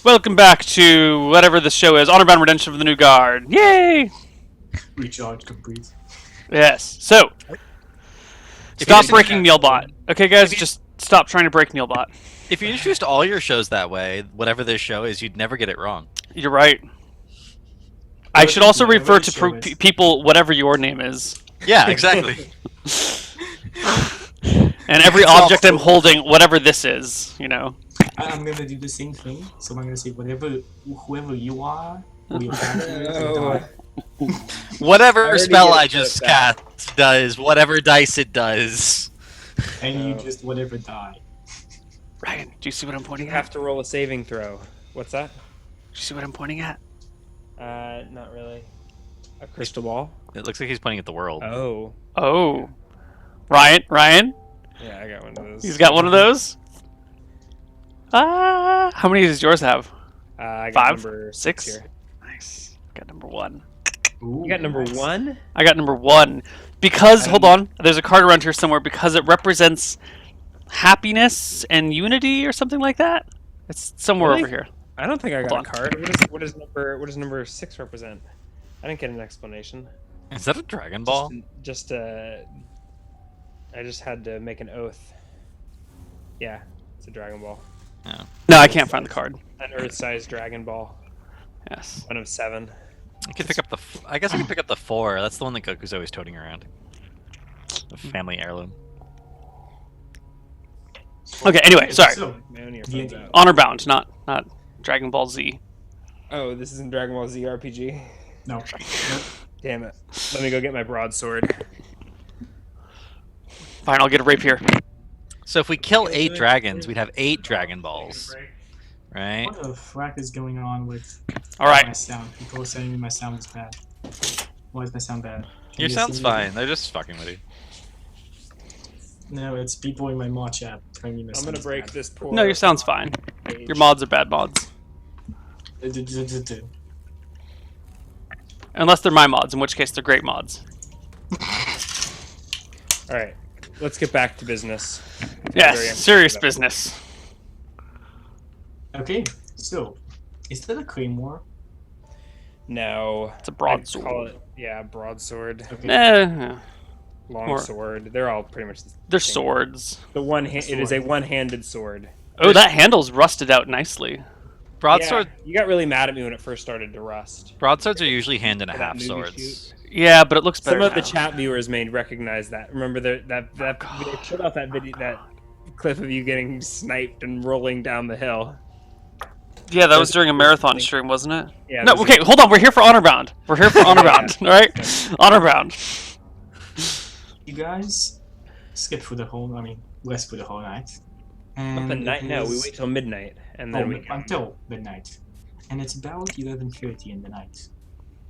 Welcome back to whatever the show is, Honorbound Redemption of the New Guard. Yay! Recharge complete. Yes. So, If stop you breaking just- Neilbot. Okay, guys, just stop trying to break Neilbot. If you introduced all your shows that way, whatever this show is, you'd never get it wrong. You're right. I should also Whatever refer the to show is. people whatever your name is. Yeah, exactly. And every object I'm holding, whatever this is, you know. I'm gonna do the same thing. So I'm gonna say whoever you are, who your character is, and Oh. die. Whatever already spell get I it just back. cast does, whatever dice it does. And you Oh. just whatever die. Ryan, do you see what I'm pointing You at? have to roll a saving throw. What's that? Do you see what I'm pointing at? Not really. A crystal ball? It looks like he's pointing at the world. Oh. Oh. Ryan? Yeah, I got one of those. He's got one of those? How many does yours have? I got 5? number 6? here. Nice. Got number 1. Ooh, You got number nice. 1? I got number 1. Because, hold on, there's a card around here somewhere because it represents happiness and unity or something like that. It's somewhere Really? over here. I don't think I Hold got on. a card. What does number 6 represent? I didn't get an explanation. Is that a Dragon Ball? I just had to make an oath. Yeah, it's a Dragon Ball. No, I can't find the card. An Earth-sized Dragon Ball. Yes. One of 7. I could pick up the. I guess I could pick up the 4. That's the one that Goku's always toting around. The family heirloom. Okay, anyway, sorry. So, My own D&D. earphones out. Honorbound, not Dragon Ball Z. Oh, this isn't Dragon Ball Z RPG? no. Damn it. Let me go get my broadsword. Fine, I'll get a rapier. So if we kill 8 dragons, we'd have 8 Dragon Balls, right? What the frack is going on with All right. my sound? People are saying my sound is bad. Why is my sound bad? Can Your you sound's see me? fine. They're just fucking with you. No, it's people in my mod chat telling me my I'm sound gonna is break bad. this poor. No, your sound's fine. page. Your mods are bad mods. Unless they're my mods, in which case they're great mods. Alright, let's get back to business. Very Yes, empty serious stuff. business. Okay, so is that a claymore? No. It's a I'd broadsword. call it, yeah, broadsword, Okay. Eh, long Or- sword. They're all pretty much the they're same. swords. It is a one-handed sword. Oh, that handle's rusted out nicely. Broadsword. Yeah, you got really mad at me when it first started to rust. Broadswords are usually hand and a For that half movie swords. Yeah, but it looks better Some of the now. chat viewers may recognize that. Remember that they showed off that video, that clip of you getting sniped and rolling down the hill. Yeah, that was during a marathon stream, wasn't it? Yeah. No, there's okay, hold on. We're here for Honorbound. We're here for Honorbound, all right? Honorbound. You guys skip for the whole. I mean, rest for the whole night. And Not the night. it No, we is- wait till midnight and Oh, then we come. until midnight, and it's about 11:30 in the night.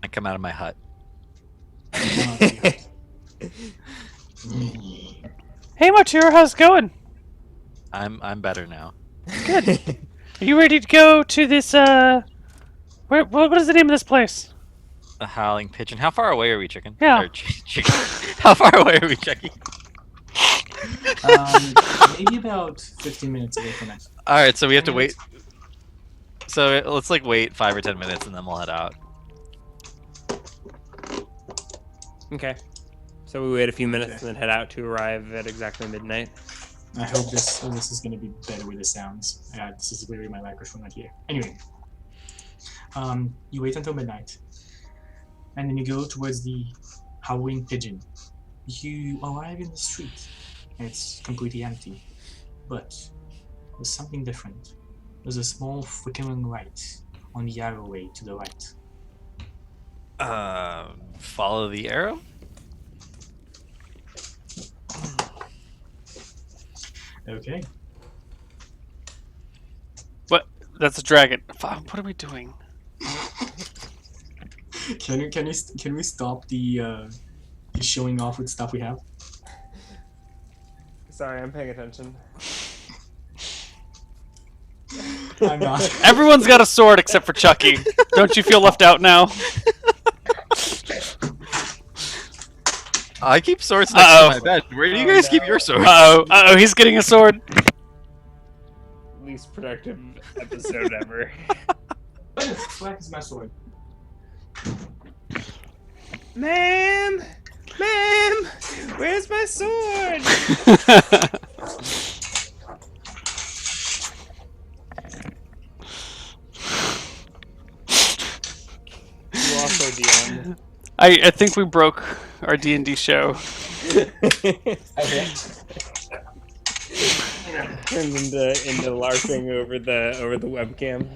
I come out of my hut. Hey, Martyr, how's it going? I'm better now. Good. Are you ready to go to this, what is the name of this place? The Howling Pigeon. How far away are we, chicken? Yeah. Or chicken. How far away are we, Chucky? Maybe about 15 minutes away from it. All right, so we have to wait. So let's like wait 5 or 10 minutes and then we'll head out. Okay. So we wait a few minutes and then head out to arrive at exactly midnight. I hope this is gonna be better with the sounds. This is really my microphone right here. Anyway, you wait until midnight, and then you go towards the Howling Pigeon. You arrive in the street, and it's completely empty. But there's something different. There's a small flickering light on the alleyway to the right. Follow the arrow. Okay. That's a dragon. Fuck, what are we doing? Can we stop the showing off with stuff we have? Sorry, I'm paying attention. I'm not. Everyone's got a sword except for Chucky. Don't you feel left out now? I keep swords next to my bed. Where do you guys keep your swords? Uh-oh, he's getting a sword. least productive episode ever. Black is my sword. Ma'am! Ma'am! Where's my sword? You also, Dion. I think we broke our D&D show. Okay. Turns into LARPing over the webcam.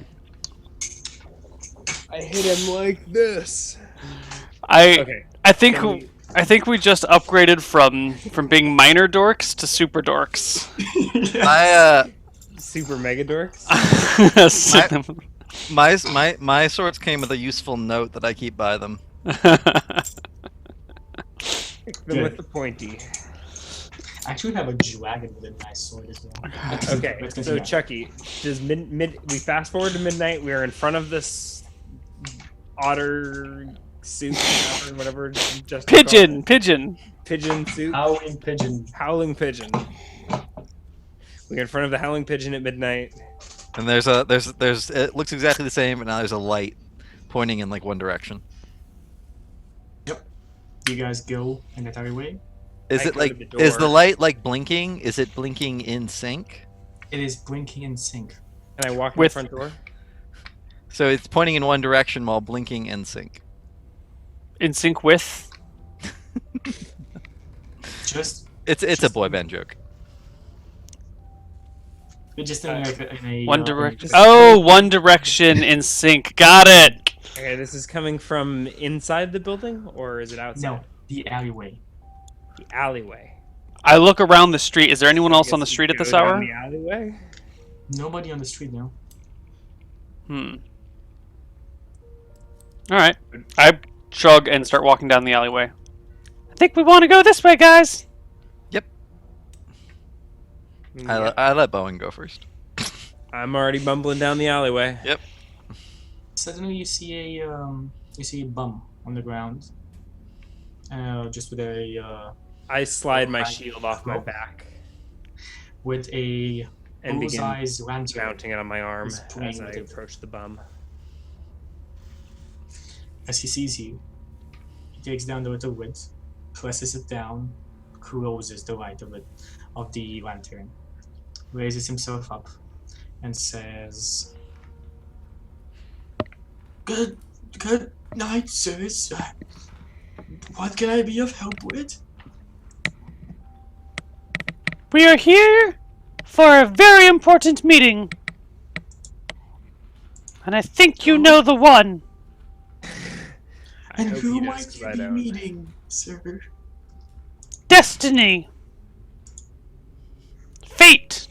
I hit him like this. Okay. I think Can we- I think we just upgraded from being minor dorks to super dorks. Super mega dorks. My swords came with a useful note that I keep by them. Pick them with the pointy. I actually have a dragon with a nice sword as well. Okay, Let's so continue. Chucky, does we fast forward to midnight? We are in front of this otter suit, whatever. Just pigeon. pigeon suit, Howling pigeon. howling pigeon. We're in front of the howling pigeon at midnight. And there's it looks exactly the same, but now there's a light pointing in like one direction. You guys go in that alleyway. Is I it go like to the is the door. light like blinking? Is it blinking in sync? It is blinking in sync. And I walk in With- the front door. So it's pointing in one direction while blinking in sync. In sync with. Just It's a boy band joke. just in a One uh, Direction. Oh, One Direction in sync. Got it. Okay, this is coming from inside the building, or is it outside? No, the alleyway. The alleyway. I look around the street. Is there anyone I else on guess the we street at go this down hour? The alleyway. Nobody on the street now. Hmm. All right. I shrug and start walking down the alleyway. I think we want to go this way, guys. I let Bowen go first. I'm already bumbling down the alleyway. Suddenly you see a bum on the ground. Just with a I slide my Right. shield off my Oh. back with a and begin bullseye's lantern. mounting it on my arm He's playing as I with it. approach the bum. As he sees you, he takes down the little lid, presses it down, closes the light of the lantern, raises himself up, and says, Good night, sirs. What can I be of help with? We are here for a very important meeting. And I think you know the one. I And hope who he does, might 'cause you I be don't. meeting, sir? Destiny. Fate.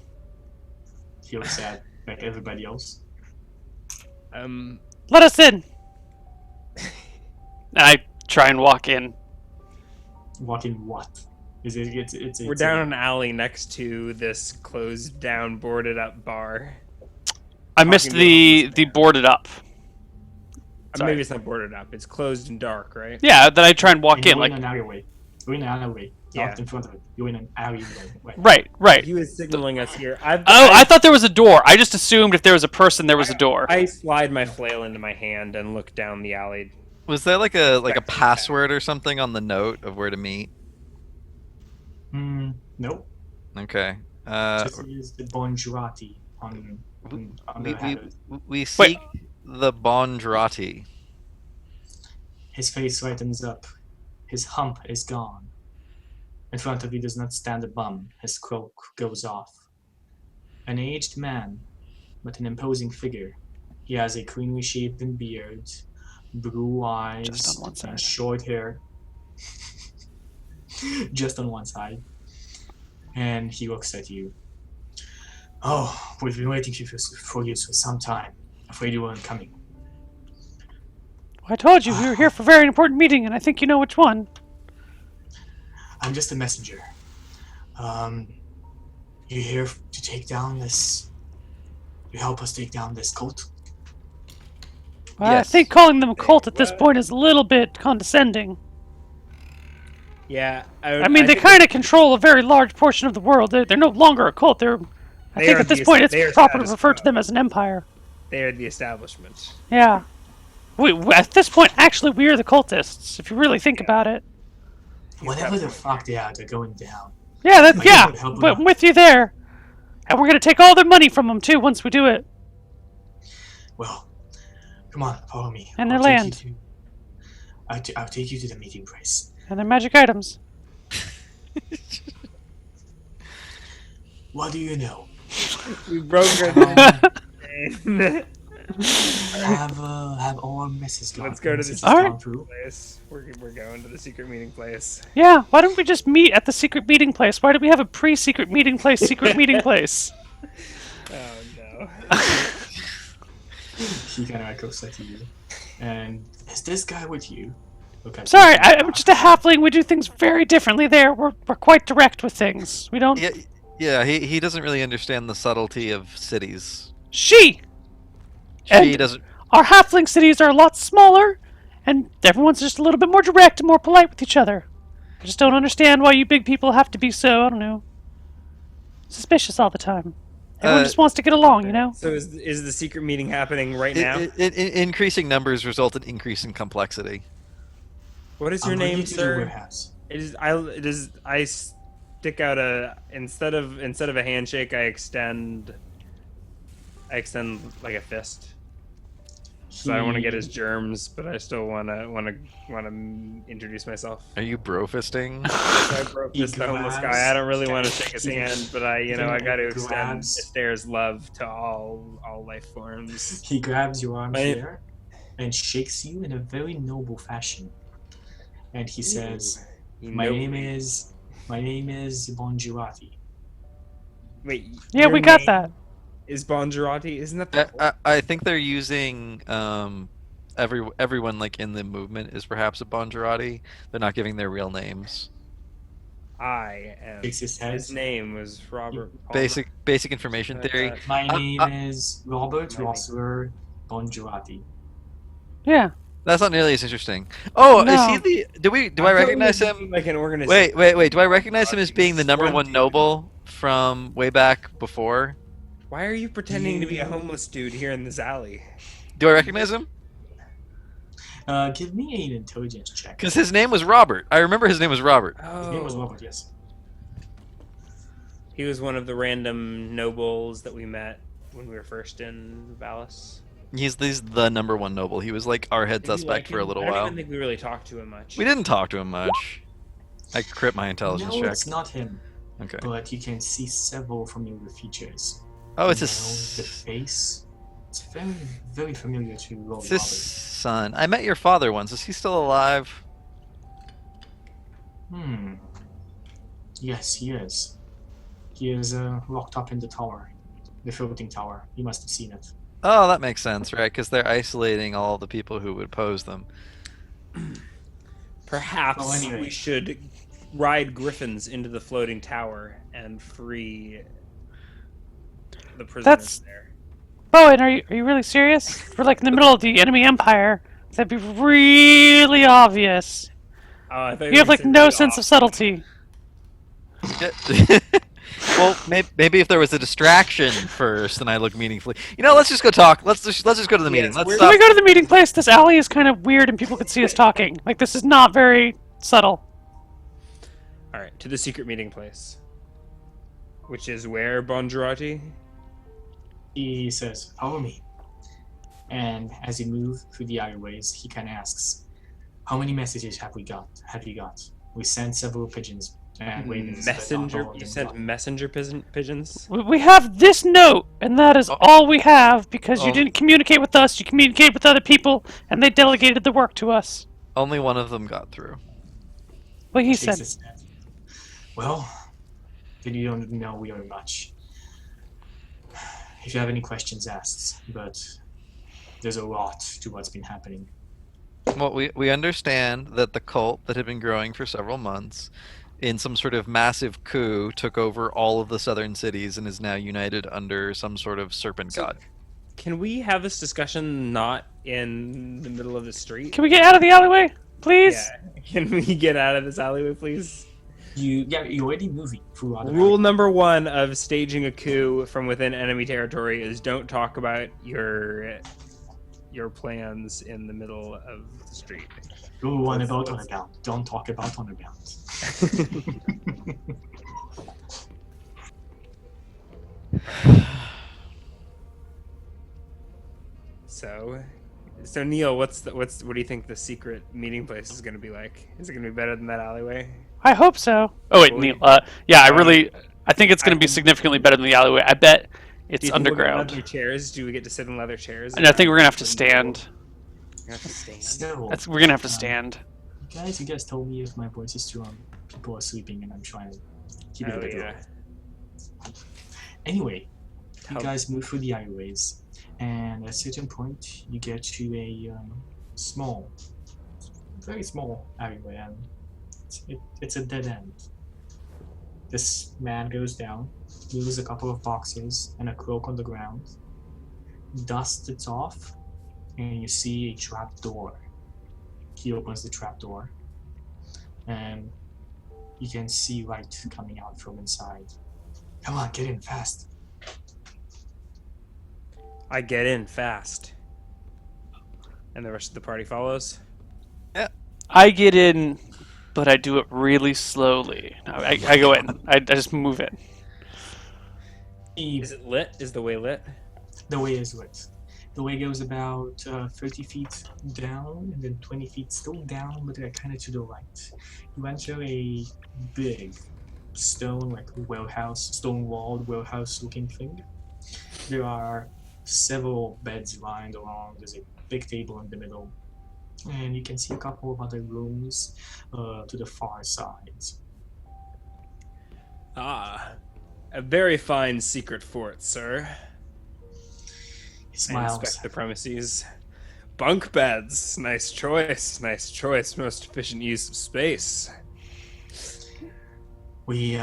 He looks sad, like everybody else. Let us in. And I try and walk in. Walking what? Is it? We're down an alley next to this closed down, boarded up bar. I missed Talking to the boarded up. Sorry. Maybe it's not boarded up. It's closed and dark, right? Yeah, then I try and walk And in you're like in an alleyway. You're in an alleyway. Yeah. Not in front of it. You're in an alleyway. right. He was signaling us here. I thought there was a door. I just assumed if there was a person, there was a door. I slide my flail into my hand and look down the alley. Was there like a Back to the password or something on the note of where to meet? Nope. Okay. Just use the Bonjurati on We, the header. we seek the Bondrati. His face lightens up. His hump is gone. In front of you does not stand a bum. His cloak goes off. An aged man, but an imposing figure. He has a cleanly shaven beard, blue eyes, Just on one side. and short hair. Just on one side. And he looks at you. Oh, we've been waiting for you for some time. Afraid you weren't coming. I told you we were here for a very important meeting, and I think you know which one. I'm just a messenger. You here to take down this? You help us take down this cult? Well, Yes. I think calling them a cult at this point is a little bit condescending. Yeah, I mean, they think kind of control a very large portion of the world. They're no longer a cult. They're I think at this point it's they are proper to status refer to quo. them as an empire. They are the establishment. Yeah. At this point, actually, we are the cultists, if you really think about it. Whatever the fuck they are, they're going down. Yeah, Like, yeah. would help But them I'm with you there. And we're gonna take all their money from them too once we do it. Well, come on, follow me. And their I'll take land. you to- I'll take you to the meeting place. And their magic items. What do you know? We broke her. Have all our messes gone? Let's go to the messages Alright. gone through? place. We're going to the secret meeting place. Yeah, why don't we just meet at the secret meeting place? Why do we have a pre-secret meeting place, secret meeting place? Oh no. He kind of goes like to you. And is this guy with you? Okay. Sorry, I'm just a halfling. We do things very differently there. We're quite direct with things. We don't... Yeah, he doesn't really understand the subtlety of cities. She! She And- doesn't. Our halfling cities are a lot smaller, and everyone's just a little bit more direct and more polite with each other. I just don't understand why you big people have to be so, I don't know, suspicious all the time. Everyone just wants to get along, you know? So is the secret meeting happening right now? Increasing numbers result in increasing complexity. What is I'm your bringing name, you to the sir? warehouse. I stick out a instead of a handshake, I extend like a fist. So I don't want to get his germs, but I still want to introduce myself. Are you bro fisting? So I broke He this the homeless grabs- guy. I don't really want to shake his hand, but I got to extend grabs- Esther's love to all life forms. He grabs your arm My- here and shakes you in a very noble fashion. And he says, My name is Bonjurati. Wait. Yeah, your we got name that. Is Bonjurati? Isn't that the I think they're using everyone like in the movement is perhaps a Bonjurati. They're not giving their real names. I am. Shakes his head. His name was Robert. Palmer. Basic information theory. My Uh, name uh, is Robert my name. Rossler Bonjurati. Yeah. That's not nearly as interesting. Oh, No. is he the? Do I recognize him? Like an organization. Wait. Do I recognize him as being the number one Swanky. noble from way back before? Why are you pretending to be a homeless dude here in this alley? Do I recognize him? Give me an intelligence check. Because his name was Robert. I remember his name was Robert. His name was Oh, Robert, yes. he was one of the random nobles that we met when we were first in Valis. He's the number one noble. He was like our head Did you suspect like for a him? little I don't while. even think we really talked to him much. We didn't talk to him much. I crit my intelligence No, check. it's not him. Okay. But you can see several familiar features. Oh, it's You his. know, the face. It's very, very familiar to Lord It's his Robert. son. I met your father once. Is he still alive? Yes, he is. He is locked up in the tower. The floating tower. You must have seen it. Oh, that makes sense, right? Because they're isolating all the people who would oppose them. Perhaps Well, anyway. we should ride griffins into the floating tower and free the prisoners That's- there. Bowen, are you really serious? We're like in the middle of the enemy empire. That'd be really obvious. Oh, I thought You were have like gonna say no really sense of awesome. subtlety. Well, maybe if there was a distraction first, and I look meaningfully. You know, let's just go talk. Let's just go to the meeting. Yes, Let's we're- Can stop. we go to the meeting place? This alley is kind of weird and people could see us talking. Like, this is not very subtle. All right, to the secret meeting place, which is where Bonjurati. He says, "Follow me." And as you move through the alleyways, he kind of asks, "How many messages have we got? Have you got? We sent several pigeons and ravens, but not Messenger. all of You them sent got." messenger pigeons. We have this note, and that is all we have because you Oh. didn't communicate with us. You communicated with other people, and they delegated the work to us. Only one of them got through. What he Shakes said. his head. Well, then you don't know very much. If you have any questions, ask. But there's a lot to what's been happening. Well, we understand that the cult that had been growing for several months, in some sort of massive coup, took over all of the southern cities and is now united under some sort of serpent So- god. Can we have this discussion not in the middle of the street? Can we get out of the alleyway, please? Yeah. Can we get out of this alleyway, please? You're already moving through other Rule alleyways. number 1 of staging a coup from within enemy territory is don't talk about your plans in the middle of the street. Rule 1 about Let's- Honorbound. Don't talk about Honorbound. So Neil, what do you think the secret meeting place is going to be like? Is it going to be better than that alleyway? I hope so. Oh wait, Well, Neil. Yeah, um, I think it's going to be significantly better than the alleyway. I bet Do it's you think we'll get underground. leather chairs? Do we get to sit in leather chairs? And I think we're gonna have to stand. We're gonna have to stand. Still, We're gonna have to stand. you guys told me if my voice is too people are sleeping and I'm trying to keep it a Oh bit yeah. low. Anyway, you How- guys move through the alleyways, and at a certain point, you get to a small, very small alleyway, and it's a dead end. This man goes down, leaves a couple of boxes and a cloak on the ground, dusts it off, and you see a trap door. He opens the trap door, and you can see light coming out from inside. Come on, get in fast. I get in fast. And the rest of the party follows. I get in, but I do it really slowly. I go in. I just move in. Is it lit? Is the way lit? The way is lit. The way goes about 30 feet down and then 20 feet still down, but they're kind of to the right. You enter a big stone, like stone-walled warehouse-looking thing. There are several beds lined along. There's a big table in the middle, and you can see a couple of other rooms to the far sides. Ah, a very fine secret fort, sir. He I smiles. inspect the premises. Bunk beds. Nice choice. Nice choice. Most efficient use of space. We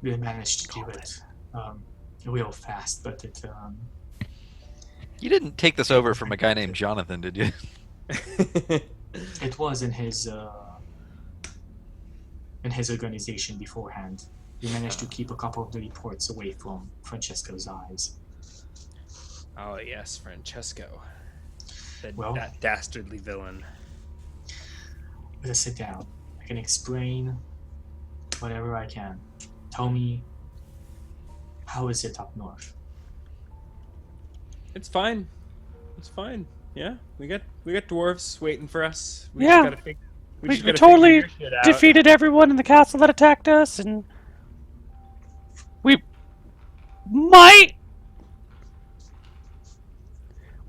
managed to do it real fast, but You didn't take this over from a guy named Jonathan, did you? it was in his organization beforehand. We managed to keep a couple of the reports away from Francesco's eyes. Oh yes, Francesco. Well- That dastardly villain. Let us sit down. I can explain whatever I can. Tell me, how is it up north? It's fine. It's fine. Yeah, we got dwarves waiting for us. We Yeah. just gotta fig- We just gotta totally figure your shit out. defeated everyone in the castle that attacked us, and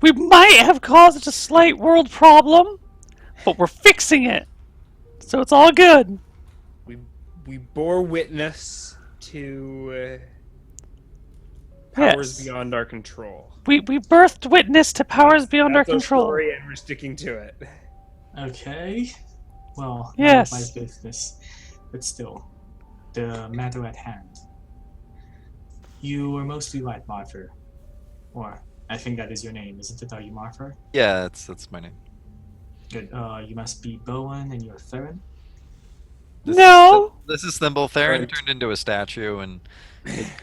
we might have caused a slight world problem, but we're fixing it, so it's all good. We bore witness to powers Yes. beyond our control. We birthed witness to powers beyond our That's control. story, and we're sticking to it. Okay. Well, Yes. none of my business. But still, the matter at hand. You are mostly right, Martha. Or, I think that is your name, isn't it? Are you Martha? Yeah, that's my name. Good. You must be Bowen and you're Theron? No. This is Thimble. Theron Right. turned into a statue, and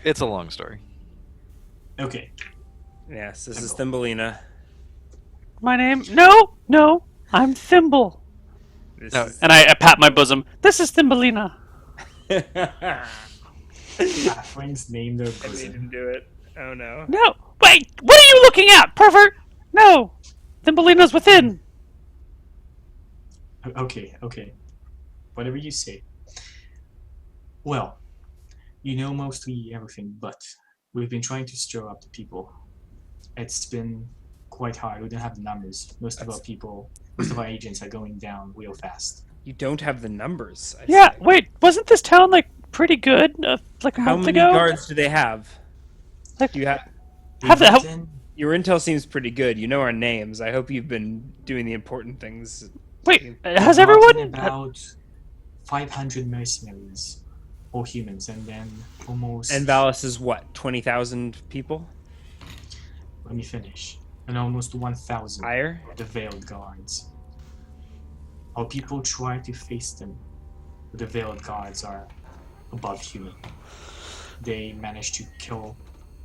it's a long story. Okay. Yes, this is Thumbelina. My name? No. I'm Thimble. This No. is... And I pat my bosom. This is Thumbelina. Halflings name their I made bosom. him do it. Oh no. No. Wait. What are you looking at, pervert? No. Thumbelina's within. Okay. Whatever you say. Well, you know mostly everything, but we've been trying to stir up the people. It's been quite hard. We don't have the numbers. Most of our agents are going down real fast. You don't have the numbers. I Yeah. say. Wait. Wasn't this town like pretty good like a How month many ago? guards do they have? Like- Do you have? Have the- We've been- Your intel seems pretty good. You know our names. I hope you've been doing the important things. Wait. we've Has brought in everyone? about 500 mercenaries, or humans, and then almost. And Valis is what? 20,000 people? Let me finish. And almost 1,000 Higher? of the veiled guards. Our people try to face them, but the veiled guards are above human. They managed to kill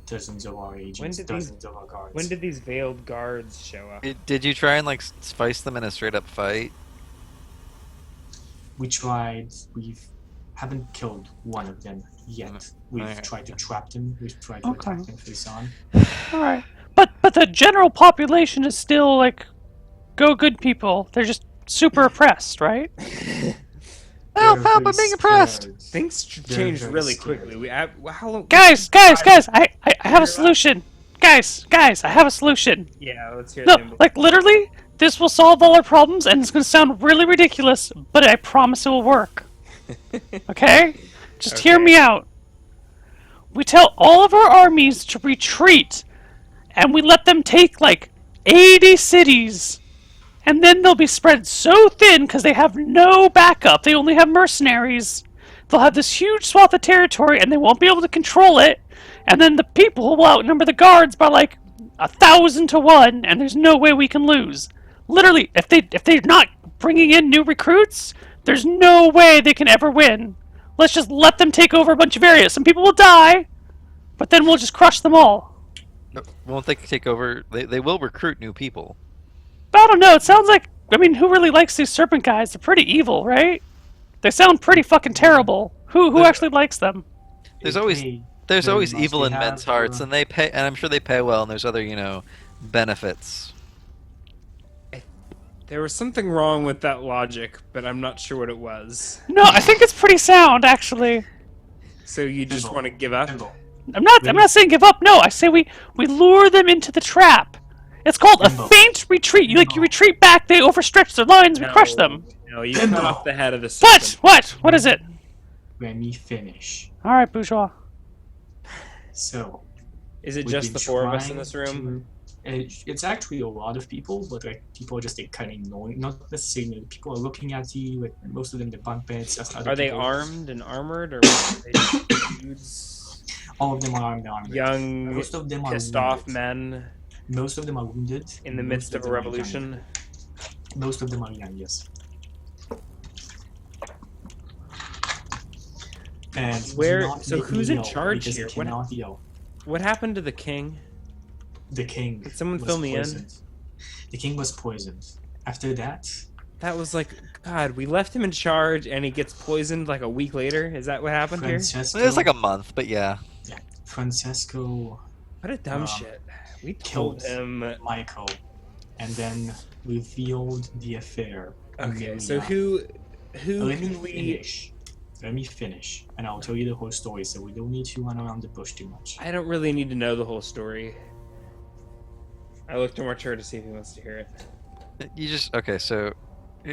dozens of our agents, dozens of our guards. When did these veiled guards show up? Did you try and like spice them in a straight up fight? We tried. We haven't killed one of them yet. We've Alright. tried to trap them. We've tried to Okay. attack them face on. All right, but the general population is still like, go good people. They're just super oppressed, right? Help! They're Help! very I'm being oppressed. scared. Things They're changed very really scared. quickly. How long? Guys, I have a solution. Guys, I have a solution. Yeah, let's hear No, them. like literally, this will solve all our problems, and it's gonna sound really ridiculous, but I promise it will work. Okay? Just hear Okay. me out. We tell all of our armies to retreat, and we let them take like 80 cities. And then they'll be spread so thin because they have no backup. They only have mercenaries. They'll have this huge swath of territory, and they won't be able to control it. And then the people will outnumber the guards by like 1,000 to 1, and there's no way we can lose. Literally, if they're not bringing in new recruits, there's no way they can ever win. Let's just let them take over a bunch of areas. Some people will die, but then we'll just crush them all. Won't they take over? They will recruit new people. But I don't know. It sounds like, I mean, who really likes these serpent guys? They're pretty evil, right? They sound pretty fucking terrible. Who actually likes them? There's They always pay There's very always much. evil They in men's have, hearts, and they pay, and I'm sure they pay well. And there's other, benefits. There was something wrong with that logic, but I'm not sure what it was. No, I think it's pretty sound, actually. So you just Pinball. want to give up? Pinball. I'm not saying give up. No, I say we lure them into the trap. It's called a Pinball. feint retreat. You retreat back. They overstretch their lines. We crush them. No, you Pinball. cut off the head of the What? serpent. What is it? Let me finish. All right, bourgeois. So, Is it we've just been the four of us in trying this room? it's actually a lot of people, but like people are just like kind of ignoring. Not necessarily people are looking at you. Like, most of them, they're bunk beds. Just other Are they people. armed and armored, or are they just dudes? All of them are armed. Armed. Young, Most of them are pissed off wounded. men Most of them are wounded. in the Most midst of a them are young. revolution? Most of them are young, yes. And do Where- not so make me who's in yell, charge because here? I What- cannot yell. What happened to the king? The king. Could someone was fill me in? poisoned. The king was poisoned. After that, That was like, God, we left him in charge and he gets poisoned like a week later? Is that what happened here? Francesco. It was like a month, but yeah. Francesco, What a dumb um, shit. We told killed him. Michael, and then revealed the affair. Okay, so Amelia. who Let me can we? finish. Let me finish, and I'll tell you the whole story, so we don't need to run around the bush too much. I don't really need to know the whole story. I looked to Marcher to see if he wants to hear it. So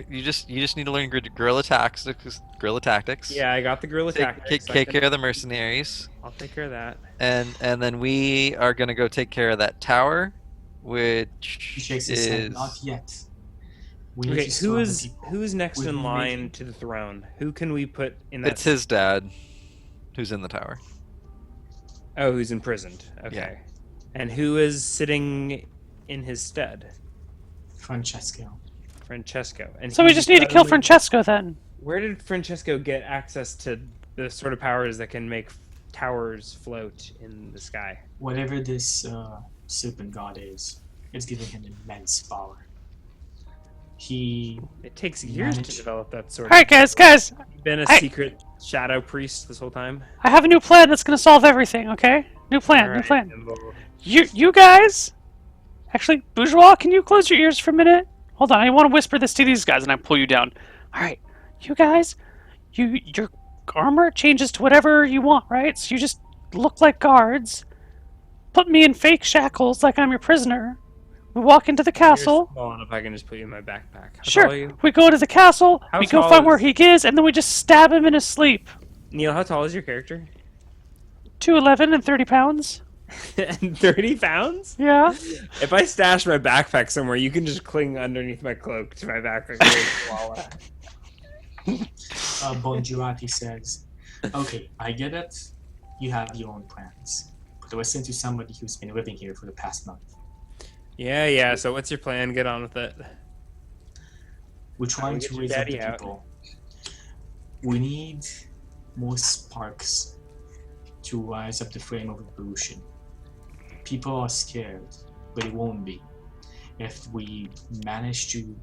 you just need to learn guerrilla tactics. Guerrilla tactics. Yeah, I got the guerrilla tactics. Take care of the mercenaries, I'll take care of that. and then we are gonna go take care of that tower, He which shakes his head. is Not yet. We need Okay, to still who have the is people. who's next We've in been line waiting. to the throne? Who can we put in that? it's his dad, who's in the tower. Oh, who's imprisoned? Okay. And who is sitting in his stead? Francesco. Francesco. And So we he's just need to kill suddenly- Francesco then. Where did Francesco get access to the sort of powers that can make towers float in the sky? Whatever this serpent god is, it's giving him immense power. He It takes years to Manage. develop that sort All right, guys. You've been a I- secret shadow priest this whole time? I have a new plan that's gonna solve everything. Okay, new plan. New Alright, plan. Nimble. You guys. Actually, bourgeois, can you close your ears for a minute? Hold on. I want to whisper this to these guys, and I pull you down. All right, you guys. Your armor changes to whatever you want, right? So you just look like guards. Put me in fake shackles, like I'm your prisoner. We walk into the castle. You're small enough I can just put you in my backpack. How tall are Sure. you? We go to the castle. How we go tall find where is- he is, and then we just stab him in his sleep. Neil, how tall is your character? 2'11" and 30 pounds. And 30 pounds? Yeah. If I stash my backpack somewhere, you can just cling underneath my cloak to my backpack. and swallow it. Bongiorati says, "Okay, I get it. You have your own plans, but listen to somebody who's been living here for the past month. Yeah. So what's your plan? Get on with it. We're trying get to your raise up daddy the out. people. We need more sparks to rise up the flame of revolution. People are scared, but it won't be if we manage to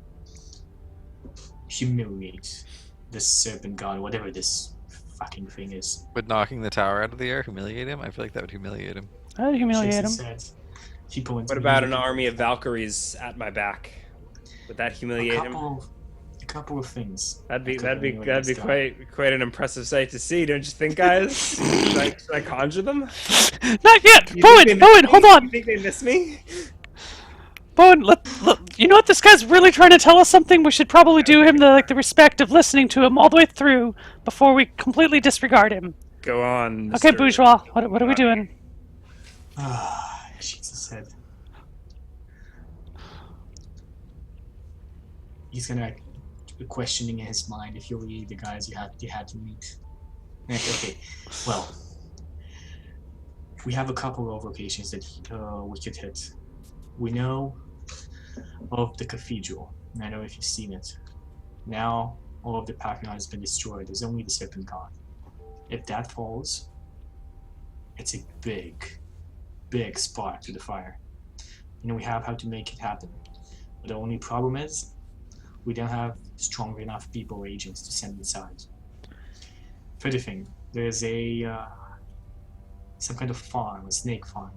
humiliate this serpent god, whatever this fucking thing is. Would knocking the tower out of the air humiliate him? I feel like that would humiliate him. I'd humiliate Shakes him. his head. He points What about an immediately. army of Valkyries at my back? Would that humiliate him? A couple of things. That'd be that could humiliate this guy. quite an impressive sight to see, don't you think, guys? Should I conjure them? Not yet! You Bowen, think they Bowen, miss hold me? on! You think they miss me? Bowen, look, you know what? This guy's really trying to tell us something. We should probably do him the respect of listening to him all the way through before we completely disregard him. Go on. Okay, Mr. bourgeois, what are we doing? Shakes his head. He's gonna questioning in his mind if you're really the guys you had to meet. Okay, well, we have a couple of locations that we could hit. We know of the cathedral. I don't know if you've seen it. Now all of the Pantheon has been destroyed. There's only the Serpent God. If that falls, it's a big spark to the fire. You know, we have how to make it happen. But the only problem is we don't have strong enough people or agents to send inside. Further thing, there's a some kind of farm, a snake farm,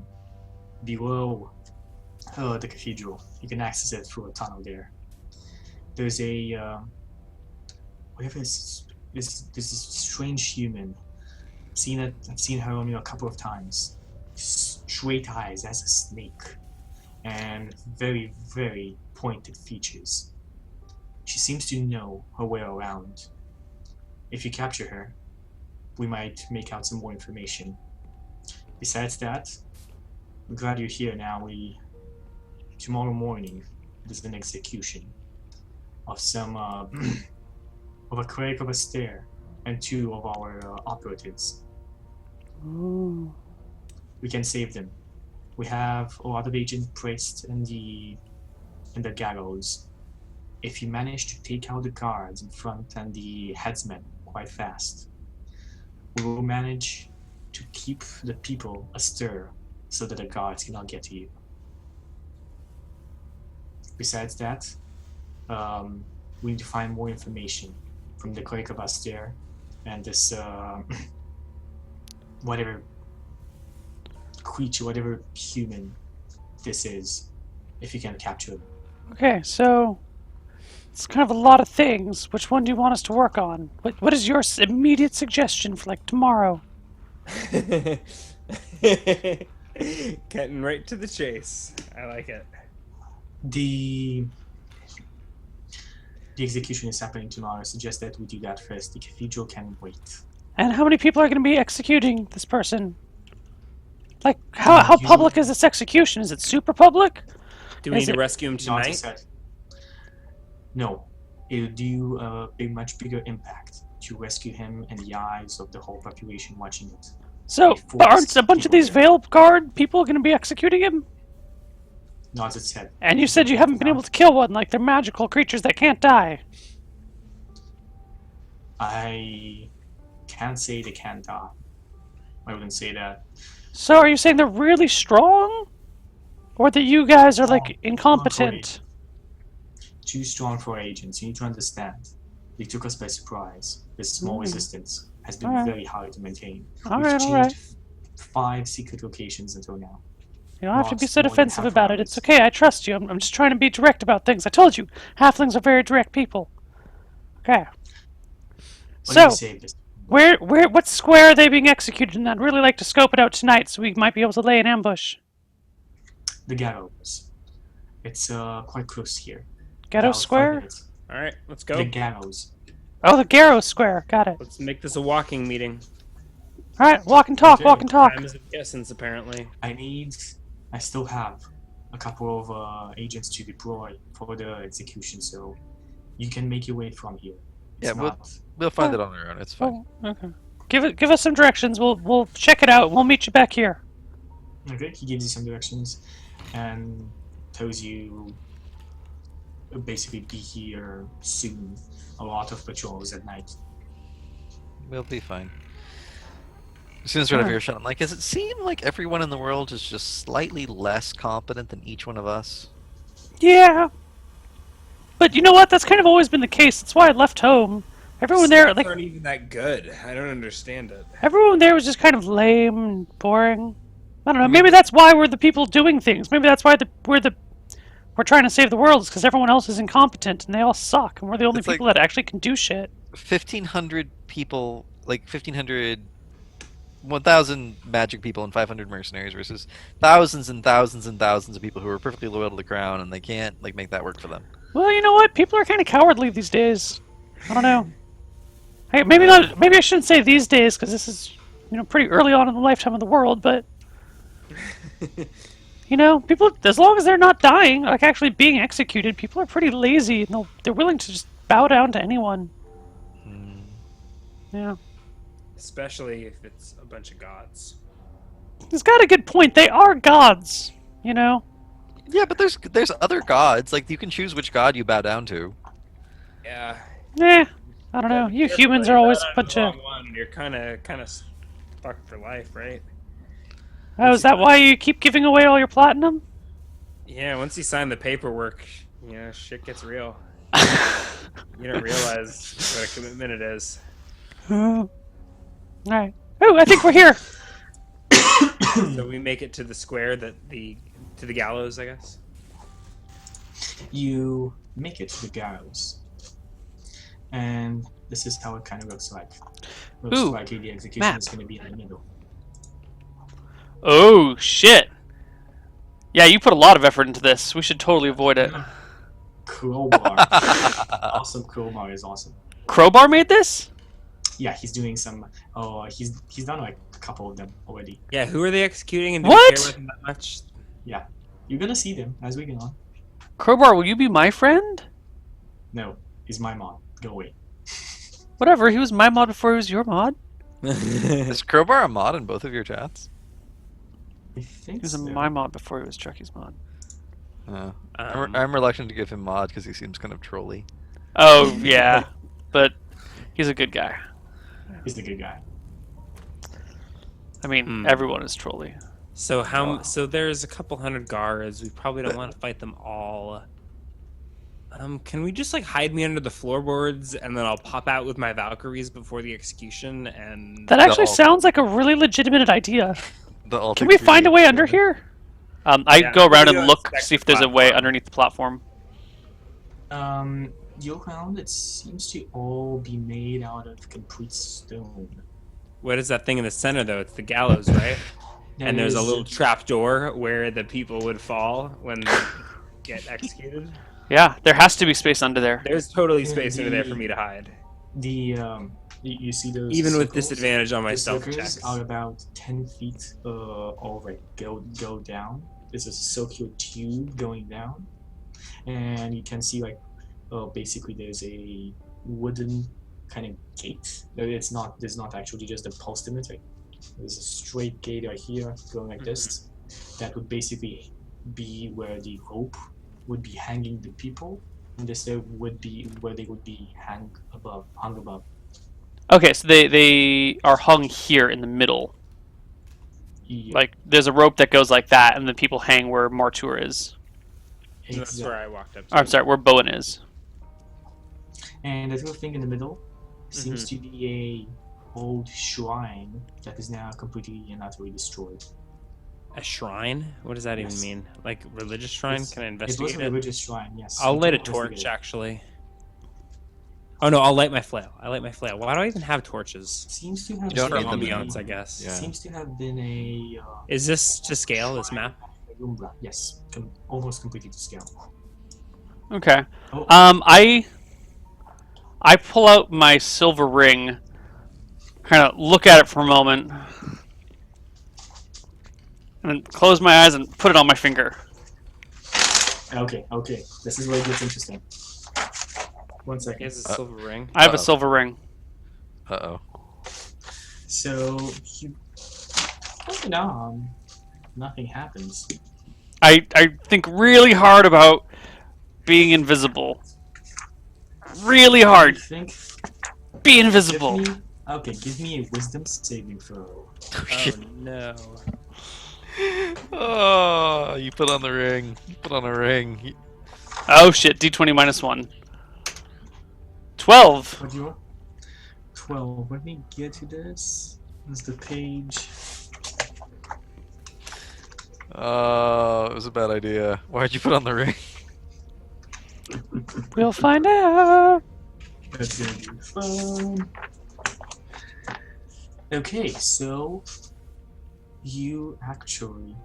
below the cathedral. You can access it through a tunnel there. There's a whatever this strange human. I've seen her only a couple of times. Straight eyes as a snake, and very, very pointed features. She seems to know her way around. If you capture her, we might make out some more information. Besides that, I'm glad you're here now. Tomorrow morning, there's an execution of some of a cleric of a stair and 2 of our operatives. Ooh. We can save them. We have a lot of agents placed in the gallows. If you manage to take out the guards in front and the headsmen quite fast, we will manage to keep the people astir so that the guards cannot get to you. Besides that, we need to find more information from the cleric of Astaire and this whatever creature, whatever human this is, if you can capture them. Okay, so it's kind of a lot of things. Which one do you want us to work on? What is your immediate suggestion for like tomorrow? Getting right to the chase. I like it. The execution is happening tomorrow. I suggest that we do that first. The cathedral can wait. And how many people are going to be executing this person? Like, how public is this execution? Is it super public? Do we Is need to it- rescue him Not tonight? said. No, it'll do a much bigger impact to rescue him in the eyes of the whole population watching it. So, Before but aren't a bunch of people these there. Veil Guard people going to be executing him? Not as it said. And you said you haven't been able to kill one, like they're magical creatures that can't die. I can't say they can't die. I wouldn't say that. So are you saying they're really strong? Or that you guys are, like, Strong. incompetent? Too strong for our agents. You need to understand. They took us by surprise. This small resistance has been Alright. very hard to maintain. Alright, We've alright. changed 5 secret locations until now. You don't have to be Not so more than defensive half about it. hours. It's okay, I trust you. I'm just trying to be direct about things. I told you, halflings are very direct people. Okay. But So, you saved us. what square are they being executed in? I'd really like to scope it out tonight so we might be able to lay an ambush. The gallows. It's quite close here. Ghetto About 5 Square? minutes. All right, let's The go. gallows. Oh, the Garrow Square. Got it. Let's make this a walking meeting. Alright, walk and talk, Okay. walk and talk. Time is of the essence, apparently. I still have a couple of agents to deploy for the execution, so you can make your way from here. It's Yeah, not. We'll find it on our own. It's fine. Oh, okay. Give us some directions. We'll check it out. We'll meet you back here. Okay, he gives you some directions and tells you basically be here soon. A lot of patrols at night. We'll be fine. As soon as we're out of Huh. earshot, I'm like, does it seem like everyone in the world is just slightly less competent than each one of us? Yeah. But you know what? That's kind of always been the case. That's why I left home. Everyone there, Stats like, aren't even that good. I don't understand it. everyone there was just kind of lame and boring. I don't know. I mean, Maybe that's why we're the people doing things. Maybe that's why we're trying to save the world. Is because everyone else is incompetent and they all suck, and we're the only It's like people that actually can do shit. 1,500 people, like 1,500, 1,000 magic people and 500 mercenaries versus thousands and thousands and thousands of people who are perfectly loyal to the crown, and they can't like make that work for them. Well, you know what? People are kind of cowardly these days. I don't know. Hey, maybe not. Maybe I shouldn't say these days because this is, pretty early on in the lifetime of the world. But people, as long as they're not dying, like actually being executed, people are pretty lazy and they're willing to just bow down to anyone. Hmm. Yeah, Especially if it's a bunch of gods. he's got a good point. They are gods. You know. Yeah, but there's other gods. Like you can choose which god you bow down to. Yeah. I don't know. You humans are always a bunch of. One. You're kind of stuck for life, right? Oh, is that why you keep giving away all your platinum? Yeah. Once you sign the paperwork, shit gets real. You don't realize what a commitment it is. All right. Oh, I think we're here. So we make it to the square to the gallows, I guess. You make it to the gallows, and this is how it kind of looks like. Looks Ooh, like the execution map. is going to be in the middle. Oh shit! Yeah, you put a lot of effort into this. We should totally avoid it. Crowbar. Awesome crowbar is awesome. Crowbar made this? Yeah, he's doing some. Oh, he's done like a couple of them already. Yeah. Who are they executing, and do What? we care about them that much? Yeah, you're gonna see them as we go on. Crowbar, will you be my friend? No, he's my mom. Go away. Whatever, he was my mod before he was your mod. Is Crowbar a mod in both of your chats? I think He was so. my mod before he was Chucky's mod. I'm reluctant to give him mod because he seems kind of trolly. Oh, yeah. But he's a good guy. He's the good guy. I mean, everyone is trolly. So So there's a couple hundred guards. We probably don't want to fight them all. Can we just hide me under the floorboards and then I'll pop out with my Valkyries before the execution and That actually all- sounds like a really legitimate idea. They'll all Can take we find a 3D way under together. here? I Yeah, go around we and go look, inspect see if the there's a way platform. underneath the platform. You look around. It seems to all be made out of complete stone. what is that thing in the center though? It's the gallows, right? That And there's a is- little trap door where the people would fall when they get executed. Yeah, there has to be space under there. There's totally space under there for me to hide. The you see those Even with circles? disadvantage on my The stealth circles checks. are about 10 feet all right go down. There's a circular tube going down, and you can see basically there's a wooden kind of gate. There's not actually just a post in it. There's a straight gate right here going like this. That would basically be where the rope would be hanging the people, and this there would be where they would be hung above. Okay, so they are hung here in the middle. Yeah, Like, there's a rope that goes like that, and the people hang where Martur is. That's where I walked up to. Or, I'm sorry, where Bowen is. And that little thing in the middle seems to be a old shrine that is now completely and utterly destroyed. A shrine? What does that even Yes. mean? Like religious shrine? It's- Can I It was investigate a it? religious shrine, yes. I'll You light a can torch investigate it. actually. Oh no, I'll light my flail. Why do I even have torches? Seems to have You don't For need them ambiance, I guess. Yeah. Seems to have been a Is this to scale, this map? Umbra. Yes, almost completely to scale. Okay. Oh. I pull out my silver ring, kind of look at it for a moment, and then close my eyes and put it on my finger. Okay. This is where it gets interesting. 1 second. Here's a silver ring. I have a Uh-oh. silver ring. Uh-oh. So you put it on. Nothing happens. I think really hard about being invisible. Really You hard. think? Be Give invisible. me Okay, give me a wisdom saving throw. Oh no. Oh, you put on the ring. You put on a ring. Oh shit, D20 minus 1. 12. What do you want? 12. Let me get to this. This is the page. Oh, it was a bad idea. Why'd you put on the ring? We'll find out. That's gonna be fun. Okay, so you actually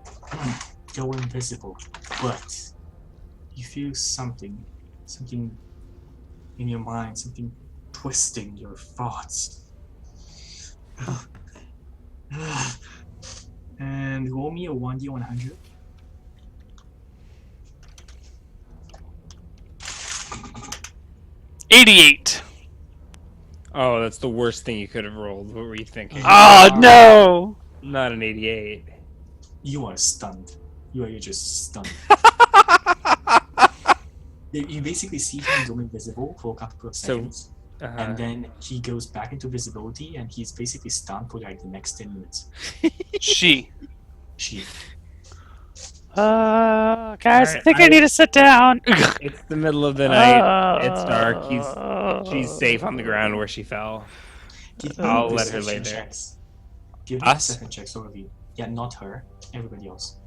go invisible, but you feel something in your mind, something twisting your thoughts. And roll me a 1d100. $88. Oh, that's the worst thing you could have rolled. What were you thinking? Oh no! Not an 88. You are stunned. You're just stunned. You basically see him go invisible for a couple of So, seconds, and then he goes back into visibility, and he's basically stunned for like the next 10 minutes. She. She. Guys, I Alright, think I need to sit down. It's the middle of the night. It's dark. She's safe on the ground where she fell. Give me I'll let her lay perception there. checks. Give me Us? perception checks, all of you. Yeah, not her. Everybody else.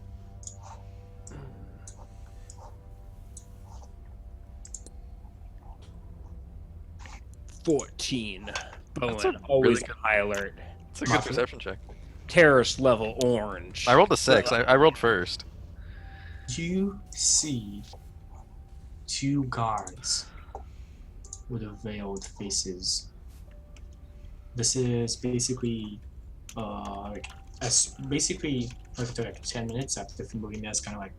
$14. That's Bowen, a always really good- high alert. It's a good Muffin. perception check. Terrorist level orange. I rolled a 6. I rolled first. You see two guards with veiled faces. This is basically like basically after like 10 minutes after Fimbulina is kind of like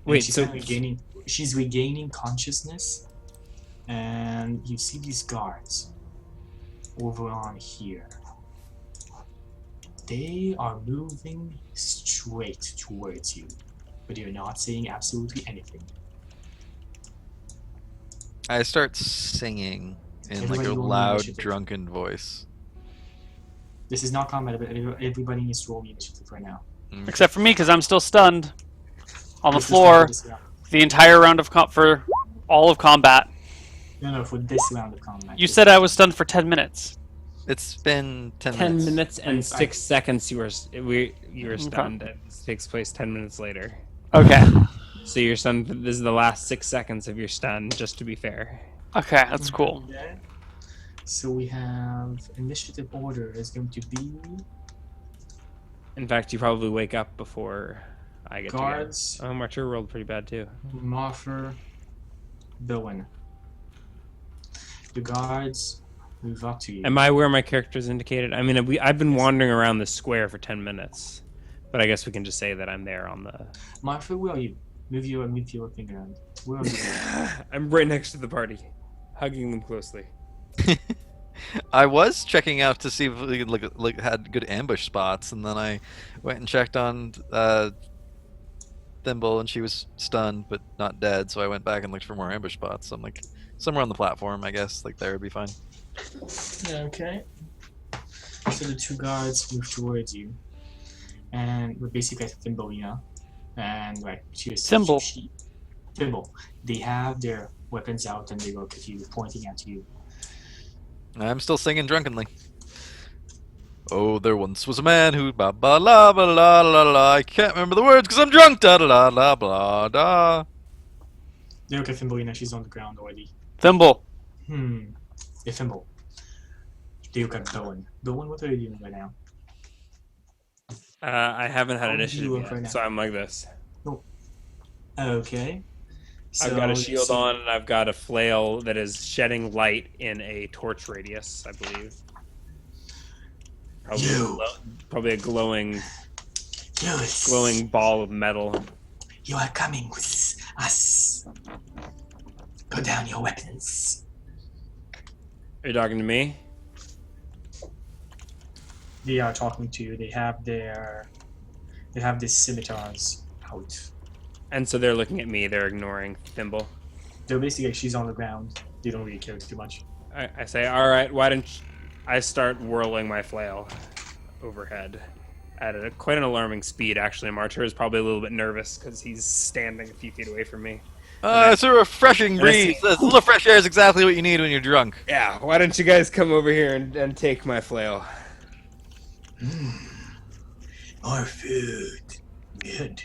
Wait, she's so kind of she's regaining consciousness, and you see these guards over on here. They are moving straight towards you, but they're not saying absolutely anything. I start singing in like Everybody a roll me loud, initiative. drunken voice. This is not combat, but everybody needs to roll the initiative right now. Except for me, because I'm still stunned on the This is not floor for this round. the entire round of for all of combat. No, for this round of combat. You said I was stunned for 10 minutes. It's been 10 10 minutes. minutes and I- 6 seconds you were Okay. stunned, and this takes place 10 minutes later. Okay. So you're stunned. This is the last 6 seconds of your stun, just to be fair. Okay, that's cool. Okay. So we have initiative order is going to be In fact, you probably wake up before I get guards, to go. Oh, Martyr rolled pretty bad too. Marfer, Bowen. The guards move up to you. Am I where my character's indicated? I mean, I've been wandering around the square for 10 minutes, but I guess we can just say that I'm there on the. Marfer, where are you? Move your finger around. Where are you? I'm right next to the party, hugging them closely. I was checking out to see if we could had good ambush spots, and then I went and checked on Thimble, and she was stunned but not dead. So I went back and looked for more ambush spots. So I'm like somewhere on the platform, I guess. Like there would be fine. Okay. So the two guards move towards you, and we're basically at Thimblina, and like Thimble. Thimble. They have their weapons out and they look at you, pointing at you. I'm still singing drunkenly. Oh, there once was a man who ba ba la ba la la la. I can't remember the words because I'm drunk. Da da la la blah da. They look at Thimblina. She's on the ground already. Thimble. Hey, Thimble. They look at Bowen. Bowen, what are you doing right now? I haven't had How do you initiative look yet, right now? so I'm like this. Okay. I've got a So, shield so- on, and I've got a flail that is shedding light in a torch radius, I believe. Probably, You. probably a glowing Yes. ball of metal. You are coming with us. Put down your weapons. Are you talking to me? They are talking to you. They have their scimitars out. And so they're looking at me. They're ignoring Thimble. They're basically she's on the ground. They don't really care too much. I say, all right, why don't I start whirling my flail overhead at quite an alarming speed, actually. Marcher is probably a little bit nervous because he's standing a few feet away from me. It's a refreshing breeze. A little fresh air is exactly what you need when you're drunk. Yeah, why don't you guys come over here and take my flail? More food. Good.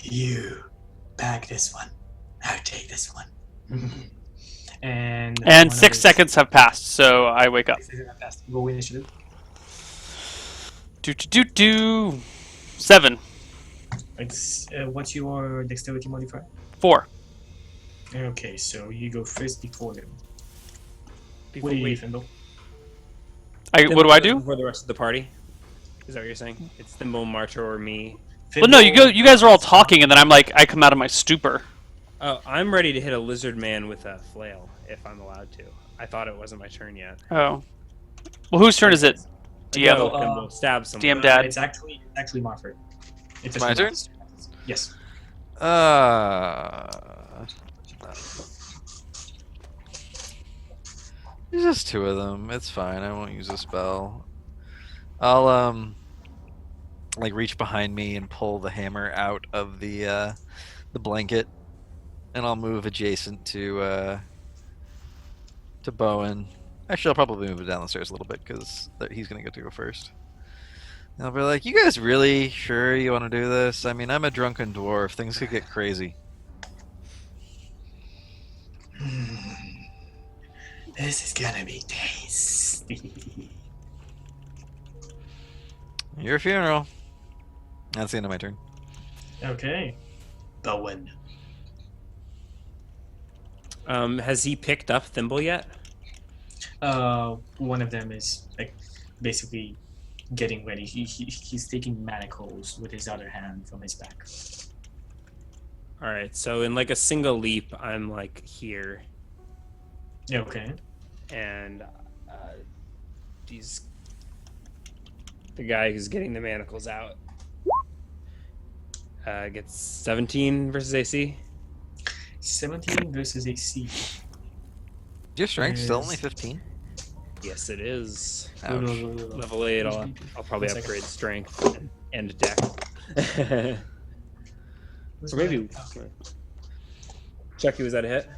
You bag this one. I'll take this one. and And one 6 other- seconds have passed, so I wake up. 6 seconds have passed. Roll initiative. Do. 7. It's what's your dexterity modifier? 4. Okay, so you go first before them. Before, What do you do, wait, Thimble? What do I do? Before the rest of the party? Is that what you're saying? It's Thimble, Marcher, or me. Well, no, you guys are all talking, and then I come out of my stupor. Oh, I'm ready to hit a lizard man with a flail, if I'm allowed to. I thought it wasn't my turn yet. Oh. Well, whose turn is it? DM. Go, Thimble, stab someone. DM Dad. It's actually Marford. It's My turn? Yes. There's just 2 of them. It's fine. I won't use a spell. I'll like reach behind me and pull the hammer out of the blanket, and I'll move adjacent to Bowen. Actually, I'll probably move it down the stairs a little bit because he's gonna get to go first. And I'll be like, "You guys really sure you want to do this? I mean, I'm a drunken dwarf. Things could get crazy." This is gonna be tasty. Your funeral. That's the end of my turn. Okay. Bowen. Has he picked up Thimble yet? One of them is like basically getting ready. He's taking manacles with his other hand from his back. All right, so in like a single leap, I'm like here, Okay. and the guy who's getting the manacles out gets 17 versus AC. 17 versus AC. Your strength still Yes. only 15. Yes, it is. Ouch. Level 8. I'll probably One second. upgrade strength and deck. Where's Or maybe. my- Chucky, was that a hit?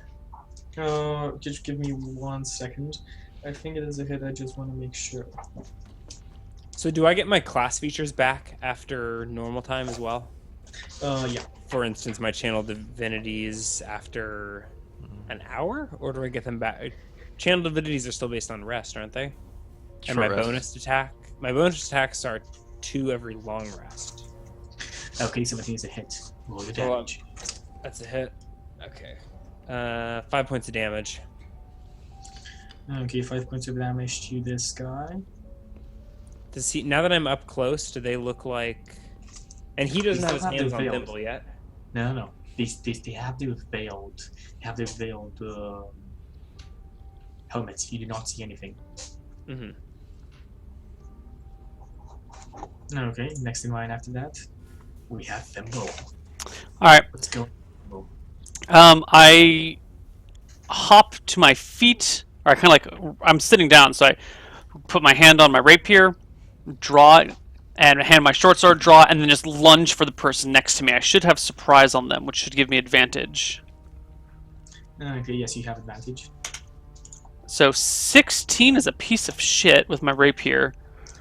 Just give me 1 second. I think it is a hit. I just want to make sure. So do I get my class features back after normal time as well? Yeah. For instance, my channel divinities after an hour, or do I get them back? Channel divinities are still based on rest, aren't they? And my Short rest. bonus attacks are 2 every long rest. Okay, 17 is a hit. Roll the Hold on. damage. That's a hit. Okay. 5 points of damage. Okay, 5 points of damage to this guy. Does he? Now that I'm up close, do they look like? And he doesn't have his still have hands the on veils. Thimble yet. No. They have their veiled. They have their veiled helmets. You do not see anything. Mm-hmm. Okay, next in line after that, we have Thimble. Alright. Let's go. Thimble. I hop to my feet, or I kind of like, I'm sitting down, so I put my hand on my rapier, draw it, and hand my short sword, draw, and then just lunge for the person next to me. I should have surprise on them, which should give me advantage. Okay, yes, you have advantage. So 16 is a piece of shit with my rapier.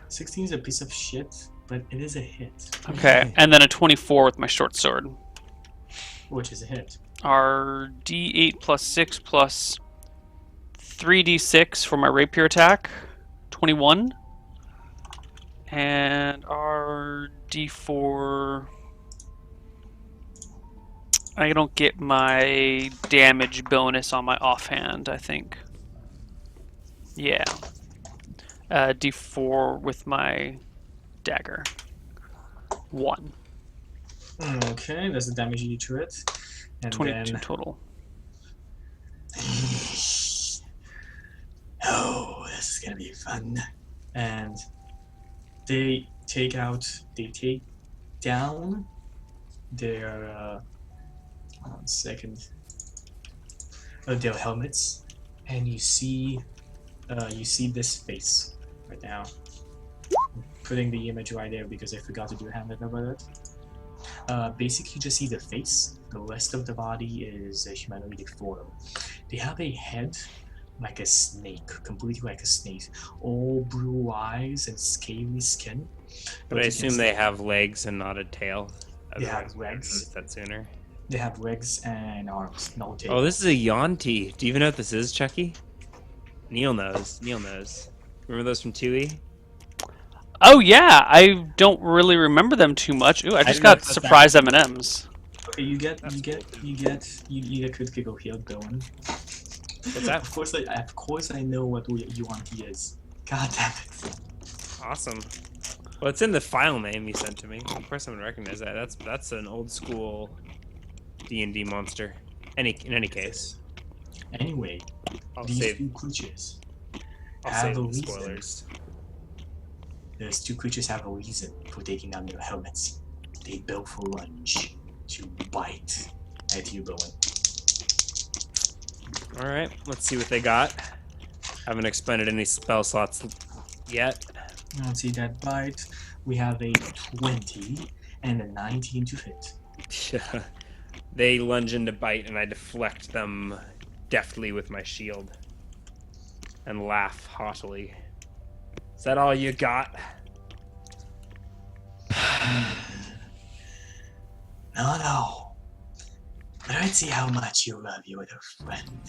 16 is a piece of shit, but it is a hit. Okay, and then a 24 with my short sword. Which is a hit. Our D8 plus 6 plus 3d6 for my rapier attack, 21. And our D4... I don't get my damage bonus on my offhand, I think. Yeah. D4 with my dagger. 1. Okay, that's the damage you do to it. And 22 then... total. Oh, this is gonna be fun. And they take down their 1 second. Their helmets, and you see this face right now. I'm putting the image right there because I forgot to do a hand about it. Basically, you just see the face. The rest of the body is a humanoid form. They have a head like a snake, completely like a snake, all blue eyes and scaly skin. But I you can assume see- they have legs and not a tail. They have Otherwise, we would've legs. noticed that sooner. They have legs and arms, no tail. Oh, this is a Yanti. Do you even know what this is, Chucky? Neil knows. Neil knows. Remember those from 2E? Oh yeah, I don't really remember them too much. Ooh, I just didn't know got if that's surprise M&Ms. Okay, you get critical heal going. What's that? Of course I know what Yuan-Ti is. God damn it. Awesome. Well, it's in the file name you sent to me. Of course, I'm gonna recognize that. That's an old school D&D monster. In any case, Anyway, I'll these save. two creatures I'll have save a the reason. spoilers. Those two creatures have a reason for taking down their helmets. They both lunge to bite at you, Bowen. All right, let's see what they got. Haven't expended any spell slots yet. Let's see that bite. We have a 20 and a 19 to hit. They lunge into bite, and I deflect them deftly with my shield and laugh haughtily. Is that all you got? No. But let's see how much you love your friend.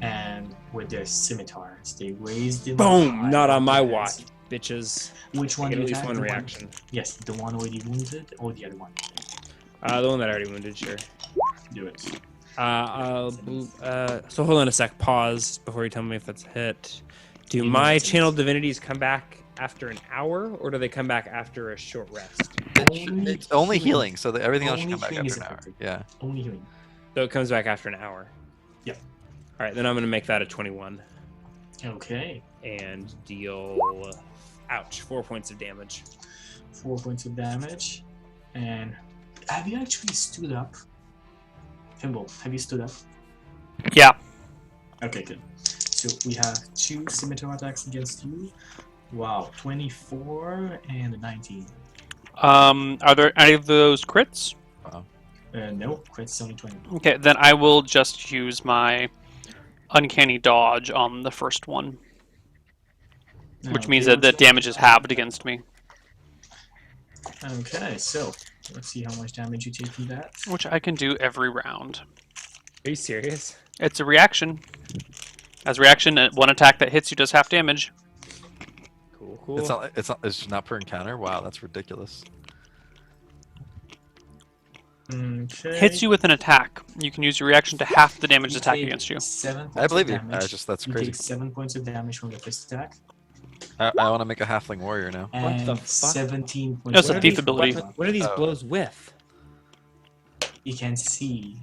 And with their scimitars, they raise them. Boom! high Not on my above their watch, heads. bitches. Which one Get do at you least attack? one The reaction. Yes, the one already wounded or the other one? The one that I already wounded, sure. Do it. So hold on a sec. Pause before you tell me if that's a hit. Do Yeah, my it's a hit. channel divinities come back after an hour, or do they come back after a short rest? It's only healing, so that everything else should Only come back healing after is an hour. affected. Yeah. Only healing. So it comes back after an hour. Yep. All right, then I'm gonna make that a 21 Okay. and deal, ouch, 4 points of damage. 4 points of damage. And have you actually stood up? Thimble, have you stood up? Yeah. Okay, good. So we have 2 scimitar attacks against you. Wow, 24 and a 19. Are there any of those crits? No, crit's only 20. Okay, then I will just use my uncanny dodge on the first one, which means that the damage is halved against me, Okay, so let's see how much damage you take from that. which I can do every round. Are you serious? It's a reaction. As a reaction, one attack that hits you does half damage. Cool, cool. It's not per encounter. Wow, that's ridiculous. Okay. Hits you with an attack. You can use your reaction to half the damage You attack take against you. 7 points I believe of you. damage. That's You crazy. take 7 points of damage from the first attack. I want to make a halfling warrior now. And the fuck? 17 points That's of a What are thief these- damage. ability. What are these Oh. blows with? You can see.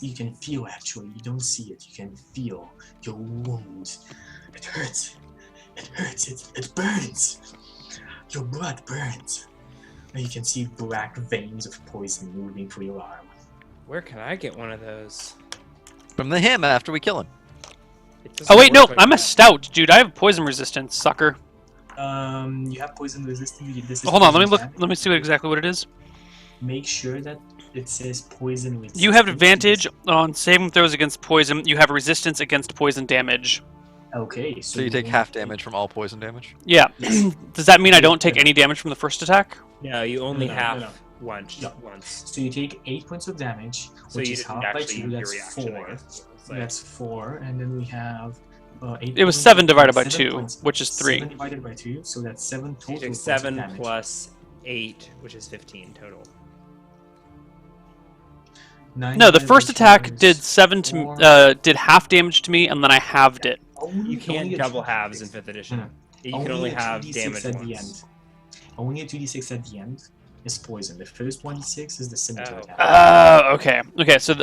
You can feel actually. You don't see it. You can feel your wound. It hurts. It hurts. It burns. Your blood burns. And you can see black veins of poison moving through your arm. Where can I get one of those? From the him after we kill him. It doesn't Oh wait, no, work like I'm a that. stout, dude. I have poison resistance, sucker. You have poison resistance. This is Hold on, let me poison look. attack. Let me see exactly what it is. Make sure that it says poison resistance. You have advantage on saving throws against poison. You have resistance against poison damage. Okay, So you take half damage from all poison damage. Yeah. Does that mean I don't take any damage from the first attack? No, you only No, have no. once. Yeah. Once. So you take 8 points of damage, So which you is didn't half by actually 2. use your That's reaction. I 4. guess. It's like- That's 4, and then we have 8. It was points 7 of- divided by 7 2, points. which is 3. 7 divided by 2, so that's 7 So you total. take points of 7 damage. plus 8, which is 15 total. 9 No, the divided first by 2 attack is did 7 to 4. did half damage to me, and then I halved it. Only- You can't only a double 2d6. halves in 5th edition. No, no. You can only a have 2d6 damage at once. the end. Only a 2d6 at the end is poison. The first 1d6 is the scimitar Oh. attack. Okay. Okay, so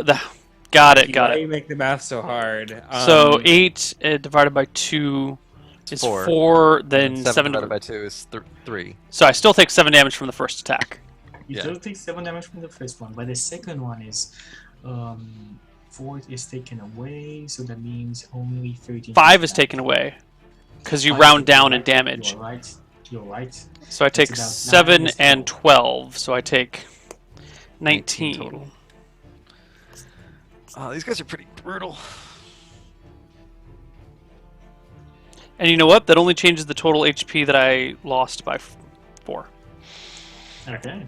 got it, got Why it. you make the math so hard? So 8 divided by 2 is 4. 4, then 7 7 divided by 2 is 3. So I still take 7 damage from the first attack. You Yeah. still take 7 damage from the first one, but the second one is 4 is taken away, so that means only 13. 5 is taken away because you 5 round taken down away. in damage. You're right. You're right. So I take about 7 9 and total. 12. So I take 19 19. total. These guys are pretty brutal. And you know what? That only changes the total HP that I lost by 4. Okay.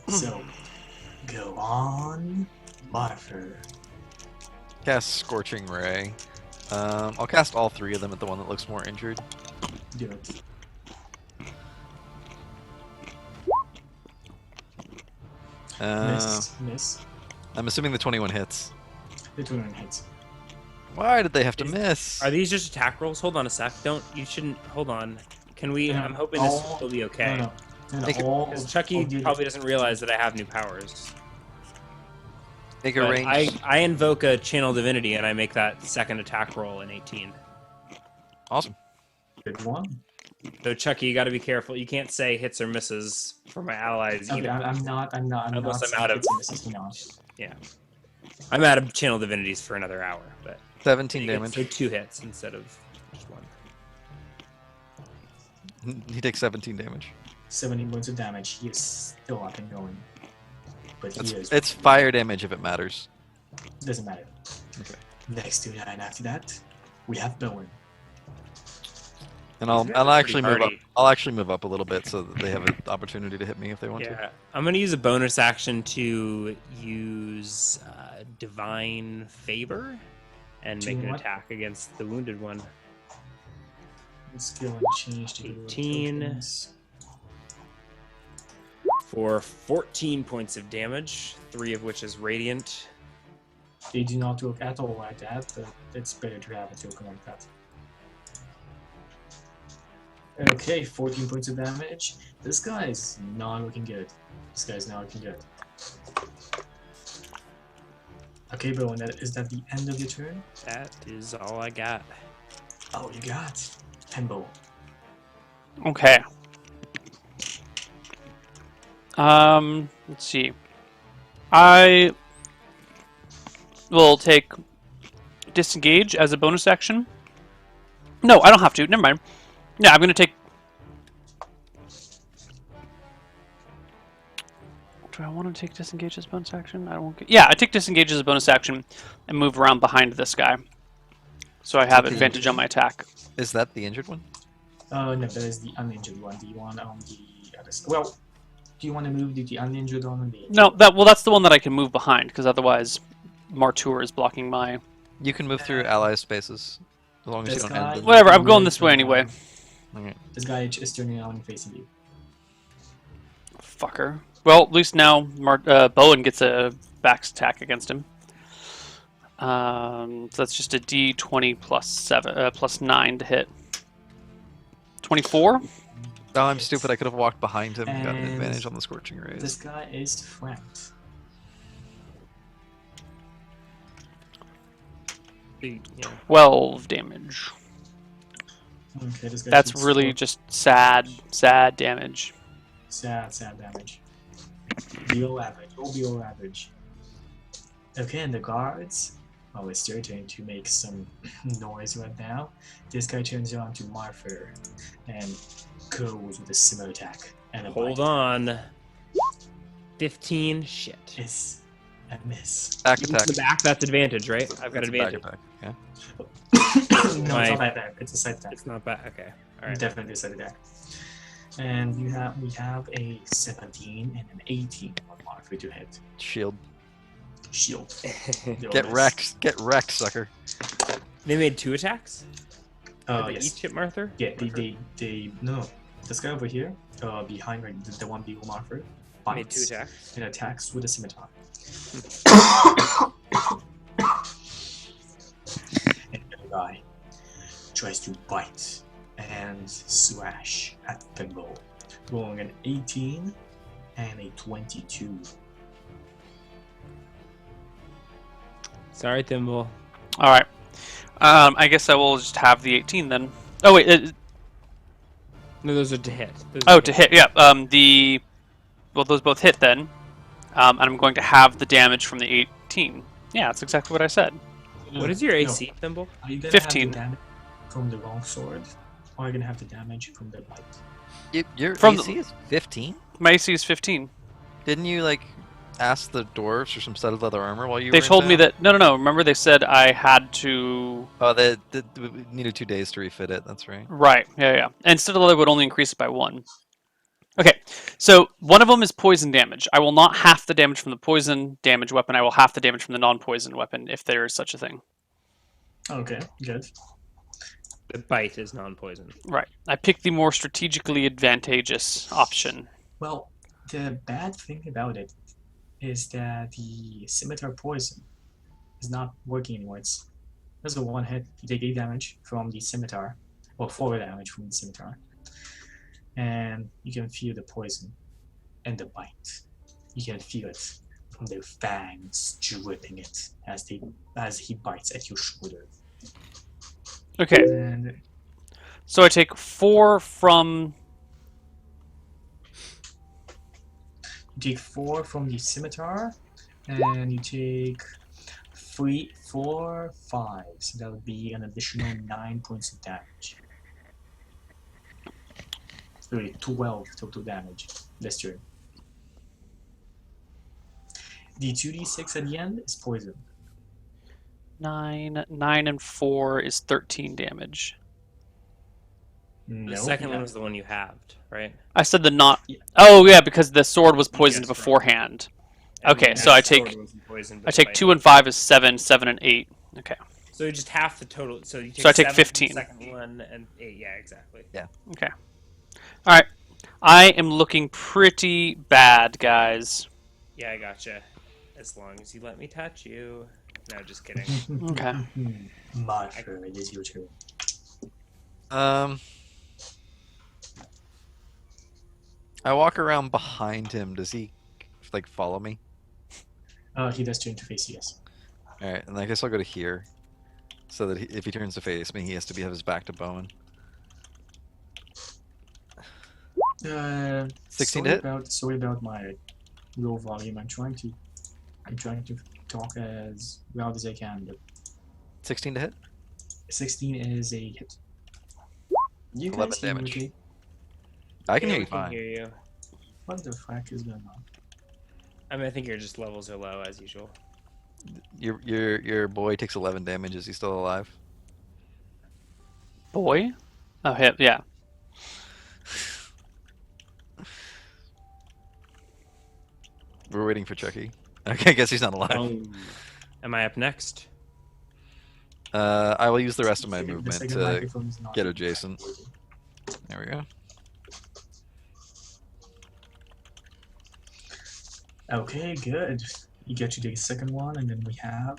So, go on, Marfer. Cast Scorching Ray. I'll cast all 3 of them at the one that looks more injured. Do it. Miss. I'm assuming the 21 hits. The 21 hits. Why did they have to miss? Are these just attack rolls? Hold on a sec. You shouldn't. Hold on. Can we? No, I'm hoping this all- will be okay. No, Make it- all Because of- Chucky of the- probably doesn't realize that I have new powers. Make a But range. I invoke a channel divinity and I make that second attack roll in 18. Awesome. Good one. So Chucky, you got to be careful. You can't say hits or misses for my allies Okay, either. I'm not. Unless I'm saying out of- it's a misses, no. Yeah, I'm out of channel divinities for another hour, but 17 damage. So 2 hits instead of just 1. He takes 17 damage. 17 points of damage. He is still up and going. But he is. It's fire damage if it matters. Doesn't matter. Okay. Next to 9 after that, we have Bowen. And These guys I'll are actually pretty move up. hardy. I'll actually move up a little bit so that they have an opportunity to hit me if they want to. Yeah, I'm gonna use a bonus action to use divine favor and To make an what? attack against the wounded one. Skill and change to 18. tokens. For 14 points of damage, 3 of which is radiant. They do not look at all like that, but it's better to have a token like that. Okay, 14 points of damage. This guy is not looking good. This guy's not looking good. Okay, Bowen, is that the end of your turn? That is all I got. Oh, you got Tembo. Okay. Let's see. I will take disengage as a bonus action. No, I don't have to. Never mind. Yeah, I'm gonna take. Do I want to take disengage as a bonus action? I don't. Yeah, I take disengage as a bonus action and move around behind this guy, so I have Okay. advantage on my attack. Is that the injured one? No, that is the uninjured one. The one on the other side. Well, do you want to move the uninjured one or the No, that's the one that I can move behind because otherwise, Martour is blocking my. You can move through ally spaces as long as you This don't end guy- the. Whatever. I'm going this way anyway. Okay. This guy is turning around and facing you. Fucker. Well, at least now Bowen gets a back attack against him. So that's just a D20 plus 9 to hit. 24. Oh, I'm stupid. I could have walked behind him and gotten an And advantage on the scorching rays. This guy is flanked. Yeah. 12 damage. Okay, this guy That's shoots really for just sad damage. sad damage. Below average. All below average. Okay, and the guards. Oh, it's their turn to make some noise right now. This guy turns around to Marfer and goes with a similar attack. And a Hold bite. on. 15. Shit. It's a miss. Back In attack. the back, that's advantage, right? I've got That's a back advantage. attack. Yeah. No, My- it's not that bad. It's a side attack. It's not bad. Okay. All right. Definitely a side attack. And we have a 17 and an 18 on Marfer to hit. Shield. Shield. Get wrecked. Get wrecked, sucker. They made 2 attacks? Oh, Did they yes. each hit Martha? Yeah, they no. This guy over here, behind like the one below Marfer, Made 2 bites attacks. and attacks with a scimitar. And the other guy tries to bite and slash at Thimble, rolling an 18 and a 22. Sorry, Thimble. All right. I guess I will just have the 18 then. Oh wait. No, those are to hit. Those Oh, are to hit. Yeah. Well, those both hit then. And I'm going to have the damage from the 18. Yeah, that's exactly what I said. What is your AC, Thimble? Are you gonna 15. have the damage from the long sword, or are you gonna have the damage from the bite? Your From AC is 15. My AC is 15. Didn't you like ask the dwarves for some studded leather armor while you They were in told me town? that no. Remember they said I had to. Oh, they needed 2 days to refit it. That's right. Right. Yeah. And studded leather would only increase it by 1. Okay, so one of them is poison damage. I will not half the damage from the poison damage weapon. I will half the damage from the non-poison weapon, if there is such a thing. Okay, good. The bite is non-poison. Right. I picked the more strategically advantageous option. Well, the bad thing about it is that the scimitar poison is not working anymore. It's a one hit. You take 8 damage from the scimitar, or 4 damage from the scimitar, and you can feel the poison and the bite. You can feel it from their fangs dripping it as he bites at your shoulder. Okay, And so I take 4 from... you take 4 from the scimitar, and you take 3, 4, 5. So that would be an additional 9 points of damage. So 12 total damage this turn. The 2d6 at the end is poison. 9 and 4 is 13 damage. No, The second one was the one you halved, right? I said the not... Yeah. Oh, yeah, because the sword was poisoned Yes, right. beforehand. And Okay, the so I sword take- wasn't poisoned, I but take bite 2 and was. 5 is 7, 7 and 8. Okay, So you just half the total. So you take So I take 7 from 15. the second one and 8. Yeah, exactly. okay. Alright, I am looking pretty bad, guys. Yeah, I gotcha. As long as you let me touch you. No, just kidding. Okay. My turn. It is your turn. I walk around behind him. Does he like follow me? He does turn to face you, yes. All right, and I guess I'll go to here, so that if he turns to face me, he has to have his back to Bowen. 16 to hit. Sorry about my low volume. I'm trying to talk as loud as I can, but 16 to hit. 16 is a hit. You 11 guys hear me damage. okay? I can Yeah, hear we you can fine. hear you. What the fuck is going on? I mean, I think your just levels are low as usual. Your boy takes 11 damage. Is he still alive? Boy? Oh, hit, yeah. We're waiting for Chucky. Okay, I guess he's not alive. Am I up next? I will use the rest of my The movement second to microphone is not get working. adjacent. There we go. Okay, good. You get to the second one, and then we have.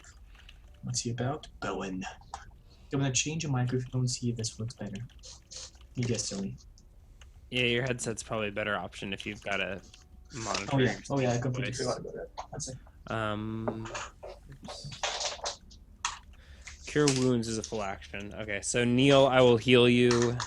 What's he about? Bowen. I'm gonna change your microphone, see if this works better. You guess, Tony. Yeah, your headset's probably a better option if you've got a monitor. Oh yeah, I completely voice. forgot about that. That's it. Oops. Cure wounds is a full action. Okay, so Neil, I will heal you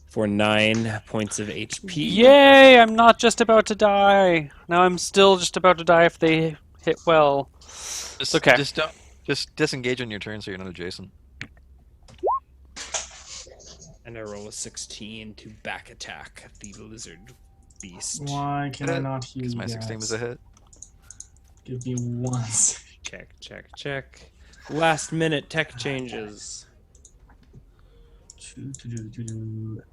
for 9 points of HP. Yay! I'm not just about to die. Now I'm still just about to die if they hit well. Just, Okay. Just disengage on your turn so you're not adjacent. And I roll a 16 to back attack the lizard beast. Why can I Hit. not hear Because you my 16 was a guys? hit. Give me one second. Check. Last minute tech changes.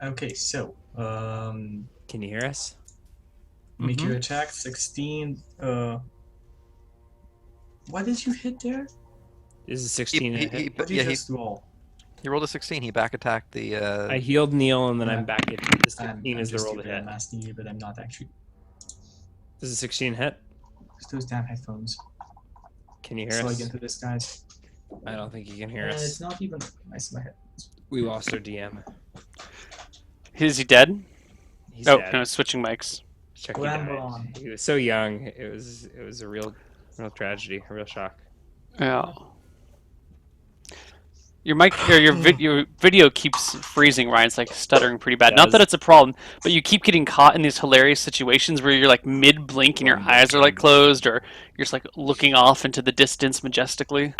Okay, so Can you hear us? make your attack 16. What did you hit there? Is a 16 a hit? What did you Yeah, just roll? he rolled a 16. He back attacked the. I healed Neil and then Yeah. I'm back at the 16 is the roll to hit. I'm asking you, but I'm not actually. Does a 16 hit? It's those damn headphones. Can you hear So I us? get into this, guys. I don't think you can hear It's us. not even nice in my head. We lost our DM. Is he dead? He's Oh, dead. no, switching mics. Chucky Ramble died. on. He was so young. It was a real tragedy, a real shock. Yeah. Your mic or your video keeps freezing, Ryan. It's like stuttering pretty bad. It Not that does. it's a problem, but you keep getting caught in these hilarious situations where you're like mid blink and your eyes are like closed, or you're just like looking off into the distance majestically.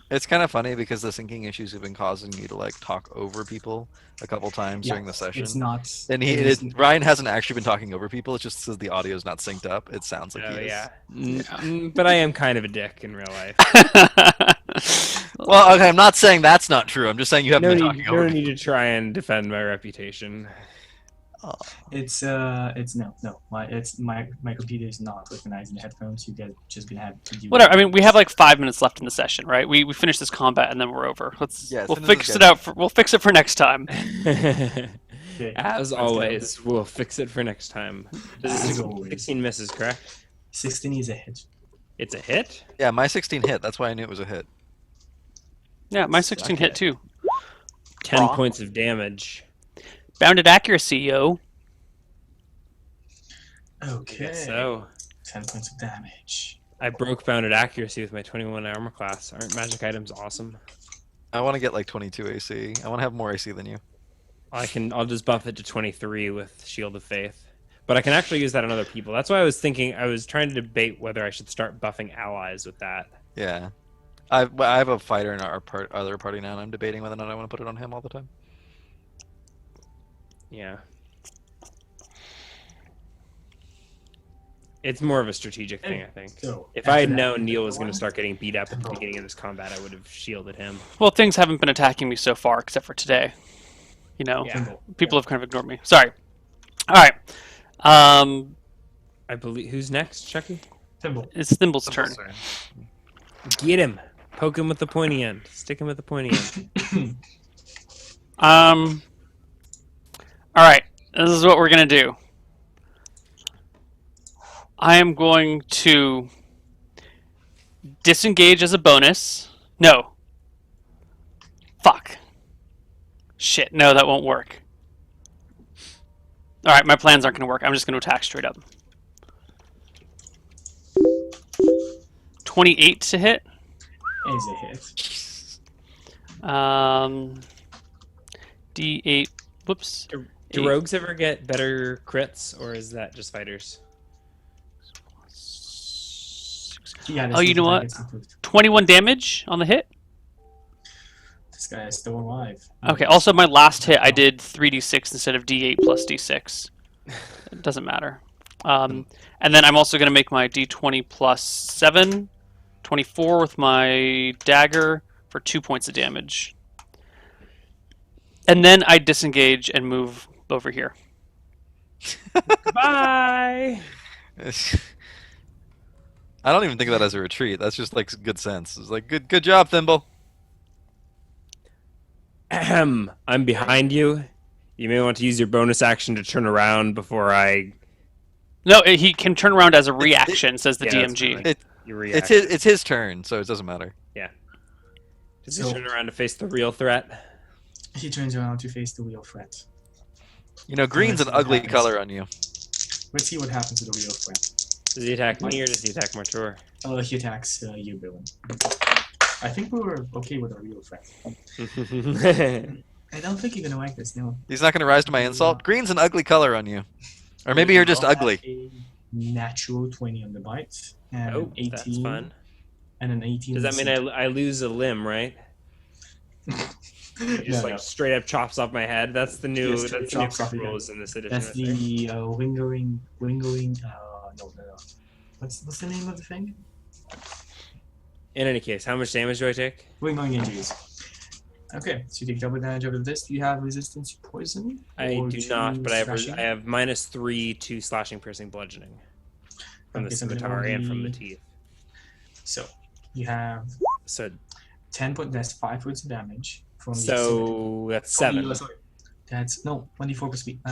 It's kind of funny because the syncing issues have been causing you to like talk over people a couple times during the session. It's not. And Ryan hasn't actually been talking over people. It's just because the audio's not synced up. It sounds like Oh he is. yeah. But I am kind of a dick in real life. Well, okay, I'm not saying that's not true. I'm just saying you haven't No been need, talking over no people. need to try and defend my reputation. It's no. My computer is not recognizing the headphones. You guys just gonna have to do. Whatever. I mean, we have like 5 minutes left in the session, right? We finish this combat and then we're over. Yeah, as We'll soon as fix it's it out. We'll fix it for next time. Okay, As let's go. always, we'll fix it for next time. As always. 16 misses, correct? 16 is a hit. It's a hit? Yeah, my 16 hit. That's why I knew it was a hit. Yeah, my 16 hit too. 10 Wrong. points of damage. Bounded accuracy, yo. Okay. So, 10 points of damage. I broke bounded accuracy with my 21 armor class. Aren't magic items awesome? I want to get like 22 AC. I want to have more AC than you. I'll just buff it to 23 with Shield of Faith. But I can actually use that on other people. That's why I was trying to debate whether I should start buffing allies with that. Yeah. I have a fighter in our other party now, and I'm debating whether or not I want to put it on him all the time. Yeah. It's more of a strategic thing, I think. So, If I had after that, known Neil was going to one? start getting beat up at the beginning of this combat, I would have shielded him. Well, things haven't been attacking me so far, except for today. You know, Yeah. people have kind of ignored me. Sorry. All right. I believe. Who's next, Chucky? Thimble. It's Thimble's turn. Get him. Poke him with the pointy end. Stick him with the pointy end. All right. This is what we're gonna do. I am going to disengage as a bonus. No. Fuck. Shit. No, that won't work. All right, my plans aren't going to work. I'm just going to attack straight up. 28 to hit. Is a hit. D8. Whoops. Do rogues ever get better crits, or is that just fighters? Yeah, Oh, you know what? gets improved. 21 damage on the hit. This guy is still alive. Okay, also my last hit I did 3d6 instead of d8 plus d6. It doesn't matter. And then I'm also going to make my d20 plus 7, 24 with my dagger for 2 points of damage. And then I disengage and move over here. Bye. I don't even think of that as a retreat. That's just like good sense. It's like good job, Thimble. Ahem. I'm behind you. You may want to use your bonus action to turn around before I. No, he can turn around as a reaction, says the Yeah, that's DMG. fine. It, You react. it's his turn, so it doesn't matter. Does he So- turn around to face the real threat? He turns around to face the real threat. You know, green's an Let's see what ugly happens. color on you. Let's see what happens to the real threat. Does he attack me or does he attack Martor? He attacks you, Villain. I think we were okay with our real threat. I don't think you're gonna like this, no. He's not going to rise to my insult. Green's an ugly color on you. Or maybe you're just I'll have ugly. a natural 20 on the bite. And Oh, an 18. that's fun. And an 18. Does that mean I lose a limb, right? He just like straight up chops off my head. That's the new. Yeah, straight That's the new chops off your rules in this edition. That's I think. the lingering. No. What's the name of the thing? In any case, how much damage do I take? Lingering injuries. Okay, so you take double damage over this. Do you have resistance to poison? I Or do to not, but I slashing? have -3 to slashing, piercing, bludgeoning from the Okay, so then scimitar and from the only- teeth. So you have So 10 point. That's 5 points of damage from the. so that's from the- 7. sorry. That's no 24 per speed. I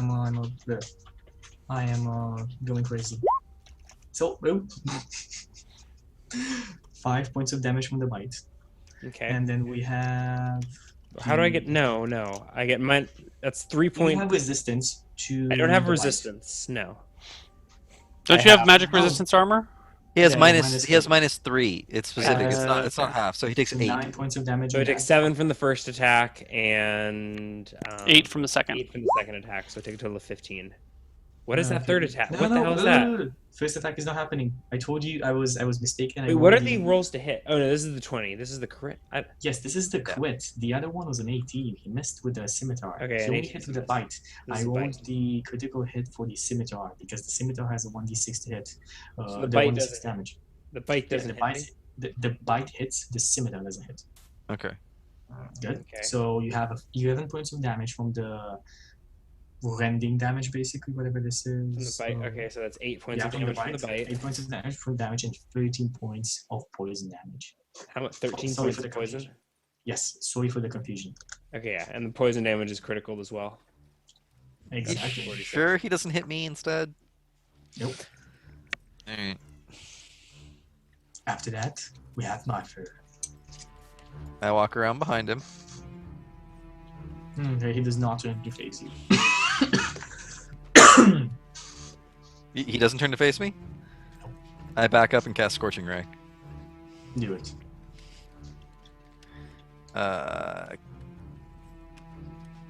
am going crazy. So 5 points of damage from the bite, Okay. and then we have. How do I get? No. I get mine. That's 3 You point. have resistance to. I don't have the bite. resistance. No. Don't I you have have- magic no. resistance armor? He has Yeah, minus. He has -3. -3. It's specific. It's not half. So he takes So 8. 9 points of damage. So he on takes that. 7 from the first attack and 8 from the second. 8 from the second attack. So I take a total of 15. What is that Okay. third attack? No, What the no, hell is no, that? no, no. First attack is not happening. I told you I was mistaken. I Wait, what are rolled the rolls to hit? Oh no, this is the 20. This is the crit. Yes, this is the crit. The other one was an 18. He missed with the scimitar. Okay, He an only 18 hit with the miss. bite. This I is a rolled bite. the critical hit for the scimitar because the scimitar has a 1d6 to hit. So the the bite 1d6 doesn't hit. damage. The bite Yeah, doesn't the hit bite. me. The bite hits. The scimitar doesn't hit. Okay. Good. Okay. So you have 11 points of damage from the rending damage, basically, whatever this From is. the bite. Okay, so that's 8 points Yeah, of from the damage from the bite. bite. 8 points of damage from damage and 13 points of poison damage. How much? 13 Sorry points for the of poison. confusion. Yes, sorry for the confusion. Okay, yeah, and the poison damage is critical as well. Exactly. You sure he doesn't hit me instead? Nope. All right. After that, we have Marfer. I walk around behind him. He does not turn to face you. He doesn't turn to face me. I back up and cast Scorching Ray. Do it.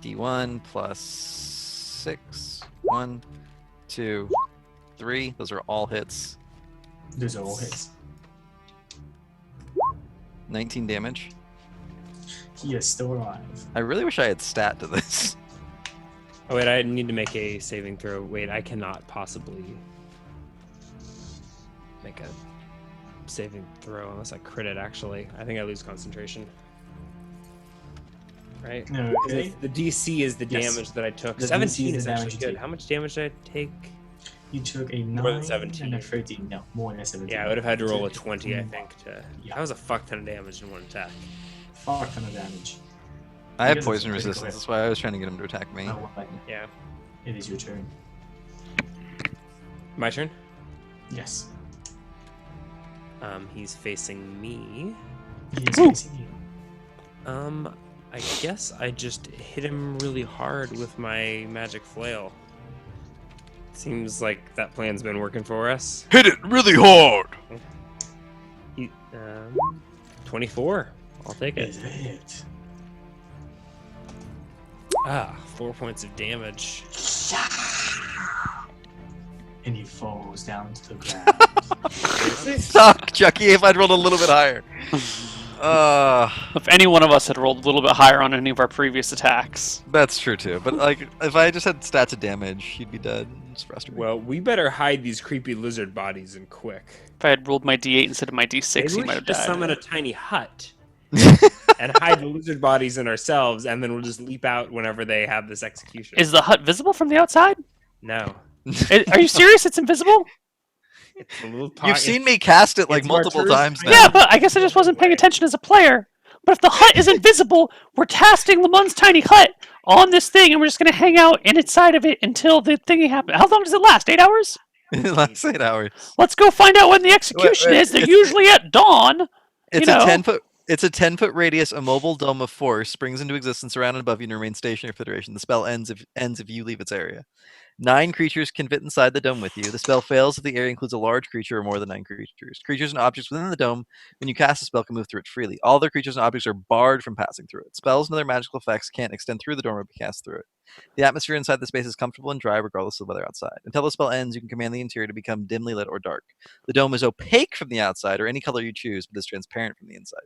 D1 plus 6. 1, 2, 3. Those are all hits. Those are all hits. 19 damage. He is still alive. I really wish I had stat to this. Oh wait, I need to make a saving throw. Wait, I cannot possibly make a saving throw unless I crit it. Actually, I think I lose concentration. Right? Okay. The DC is the Yes. damage that I took. The DC 17 is is the actually damage you good. take. How much damage did I take? You took a 9 More than 17. and a 13. No, more than 17. Yeah, I would have had to roll a Took 20, I think. Yeah. That was a fuck ton of damage in one attack. Fuck ton of damage. I have Because it's poison a critical resistance. hit. That's why I was trying to get him to attack me. Oh, well, Yeah. it is your turn. My turn? Yes. He's facing me. He is facing you. I guess I just hit him really hard with my magic flail. Seems like that plan's been working for us. Hit it really hard! 24. I'll take it. Is it? 4 points of damage. And he falls down to the ground. Suck, Chucky, if I'd rolled a little bit higher. If any one of us had rolled a little bit higher on any of our previous attacks. That's true too. But like, if I just had stats of damage, he'd be dead. It's frustrating. Well, we better hide these creepy lizard bodies and quick. If I had rolled my D8 instead of my D6, Maybe he we might have should just died. summon a tiny hut and hide the lizard bodies in ourselves, and then we'll just leap out whenever they have this execution. Is the hut visible from the outside? No. Are you serious? It's invisible? It's a little You've seen me cast it like it's multiple Martyr's times tiny now. Yeah, but I guess I just wasn't paying attention as a player. But if the hut is invisible, we're casting Lamont's tiny hut on this thing, and we're just going to hang out inside of it until the thingy happens. How long does it last? 8 hours? It lasts 8 hours. Let's go find out when the execution is. They're usually at dawn. It's You a know. 10-foot. It's a 10-foot radius. A mobile dome of force springs into existence around and above you and remains stationary for the duration. The spell ends if you leave its area. 9 creatures can fit inside the dome with you. The spell fails if the area includes a large creature or more than 9 creatures. Creatures and objects within the dome, when you cast a spell, can move through it freely. All other creatures and objects are barred from passing through it. Spells and other magical effects can't extend through the dome or be cast through it. The atmosphere inside the space is comfortable and dry regardless of weather outside. Until the spell ends, you can command the interior to become dimly lit or dark. The dome is opaque from the outside, or any color you choose, but is transparent from the inside.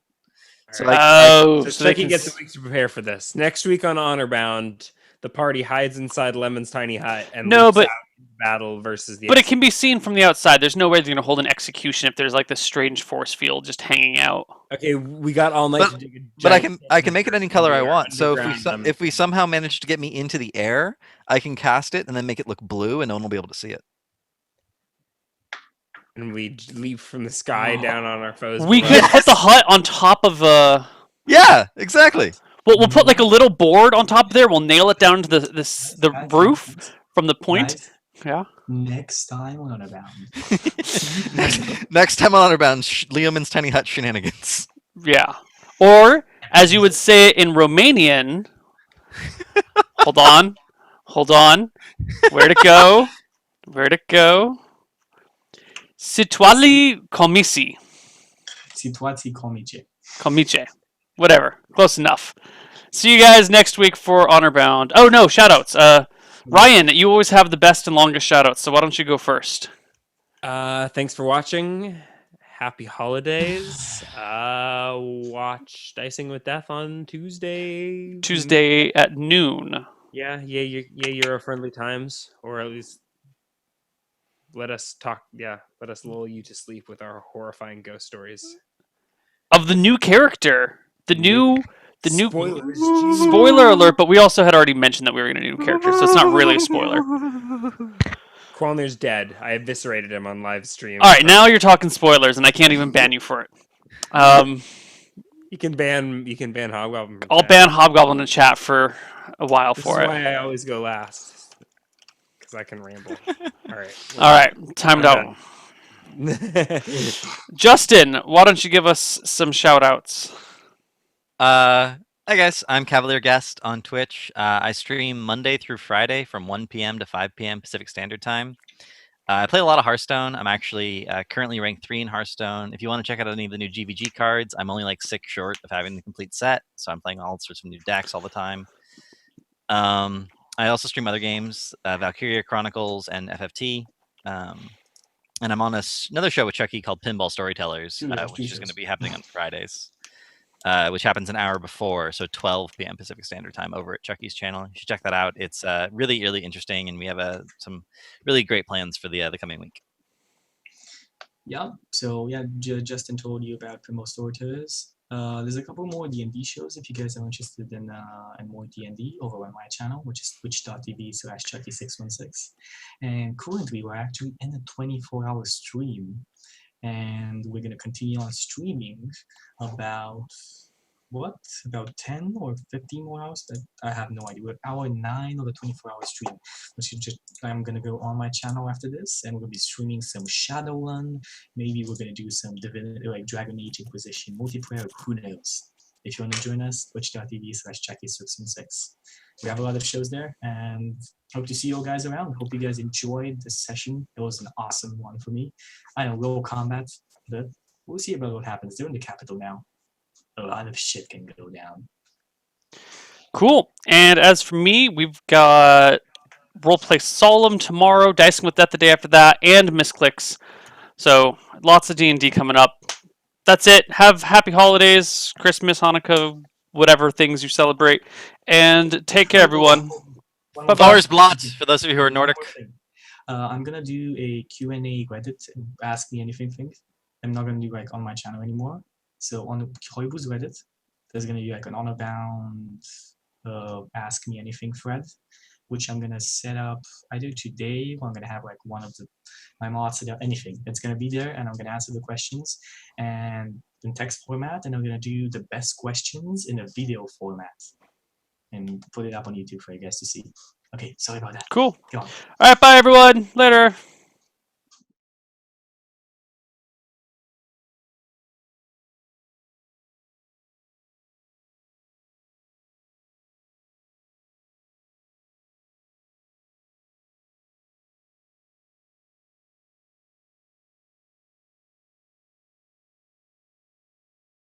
So Oh, So they Chucky can gets a week to prepare for this. Next week on Honorbound, the party hides inside Lemon's tiny hut and No, leaps but- out into battle versus the. But it can be seen from the outside. There's no way they're going to hold an execution if there's like this strange force field just hanging out. Okay, we got all night But- to dig a But I giant can make it any color I under- want. So underground, if we somehow manage to get me into the air, I can cast it and then make it look blue, and no one will be able to see it. and we leap from the sky down on our foes. We below. could put the hut on top of a. Yeah, exactly. We'll put like a little board on top of there. We'll nail it down to the Guys, roof from the point. guys, Yeah. Next time on Honorbound. Next time on Honorbound, Leoman's tiny hut shenanigans. Yeah. Or, as you would say it in Romanian, hold on. Hold on. Where'd it go? Where'd it go? Situali Komisi. Situacji komicie. Komiche. Whatever. Close enough. See you guys next week for Honorbound. Oh no, shoutouts. Ryan, you always have the best and longest shoutouts, so why don't you go first? Thanks for watching. Happy holidays. Watch Dicing with Death on Tuesday. Tuesday at noon. Yeah, Euro friendly times, or at least let us talk. Yeah, let us lull you to sleep with our horrifying ghost stories. Of the new character. The new Spoilers. spoiler alert, but we also had already mentioned that we were going to do a new character, so it's not really a spoiler. Kwalner's dead. I eviscerated him on live stream. Alright, now you're talking spoilers, and I can't even ban you for it. You can ban Hobgoblin. from I'll chat. ban Hobgoblin in chat for a while This for is it. why I always go last, because I can ramble. All right. Alright, timed I'm out. Justin, why don't you give us some shout-outs? Hi guys, I'm Cavalier Guest on Twitch. I stream Monday through Friday from 1 p.m. to 5 p.m. Pacific Standard Time. I play a lot of Hearthstone. I'm actually currently ranked 3 in Hearthstone. If you want to check out any of the new GVG cards, I'm only like 6 short of having the complete set, so I'm playing all sorts of new decks all the time. I also stream other games, Valkyria Chronicles and FFT. And I'm on another show with Chucky called Pinball Storytellers, which is going to be happening on Fridays. Which happens an hour before, so 12 p.m. Pacific Standard Time over at Chucky's channel. You should check that out. It's really, really interesting, and we have some really great plans for the coming week. Yeah, so yeah, Justin told you about Primo Storytellers. There's a couple more D&D shows if you guys are interested in more D&D over on my channel, which is twitch.tv/Chucky616. And currently, we're actually in a 24-hour stream. And we're going to continue on streaming about 10 or 15 more hours? I have no idea. We're hour 9 of the 24-hour stream. I'm going to go on my channel after this, and we're going to be streaming some Shadowrun. Maybe we're going to do some like Dragon Age Inquisition multiplayer. Who knows? If you want to join us, twitch.tv/Chucky616. We have a lot of shows there, and hope to see you all guys around. Hope you guys enjoyed this session. It was an awesome one for me. I know, low combat, but we'll see about what happens. They're in the capital now. A lot of shit can go down. Cool. And as for me, we've got Roleplay Solemn tomorrow, Dicing with Death the day after that, and Misclicks. So lots of D&D coming up. That's it. Have happy holidays, Christmas, Hanukkah, whatever things you celebrate. And take care, everyone. Bye-bye. Thor's Blot, for those of you who are Nordic. I'm going to do a Q&A Reddit, Ask Me Anything thing. I'm not going to do like on my channel anymore. So on the Honorbound Reddit, there's going to be like an Honorbound Ask Me Anything thread, which I'm going to set up either today, or I'm going to have like one of my mods set up anything. It's going to be there, and I'm going to answer the questions and in text format, and I'm going to do the best questions in a video format and put it up on YouTube for you guys to see. Okay, sorry about that. Cool. Go on. All right, bye, everyone. Later.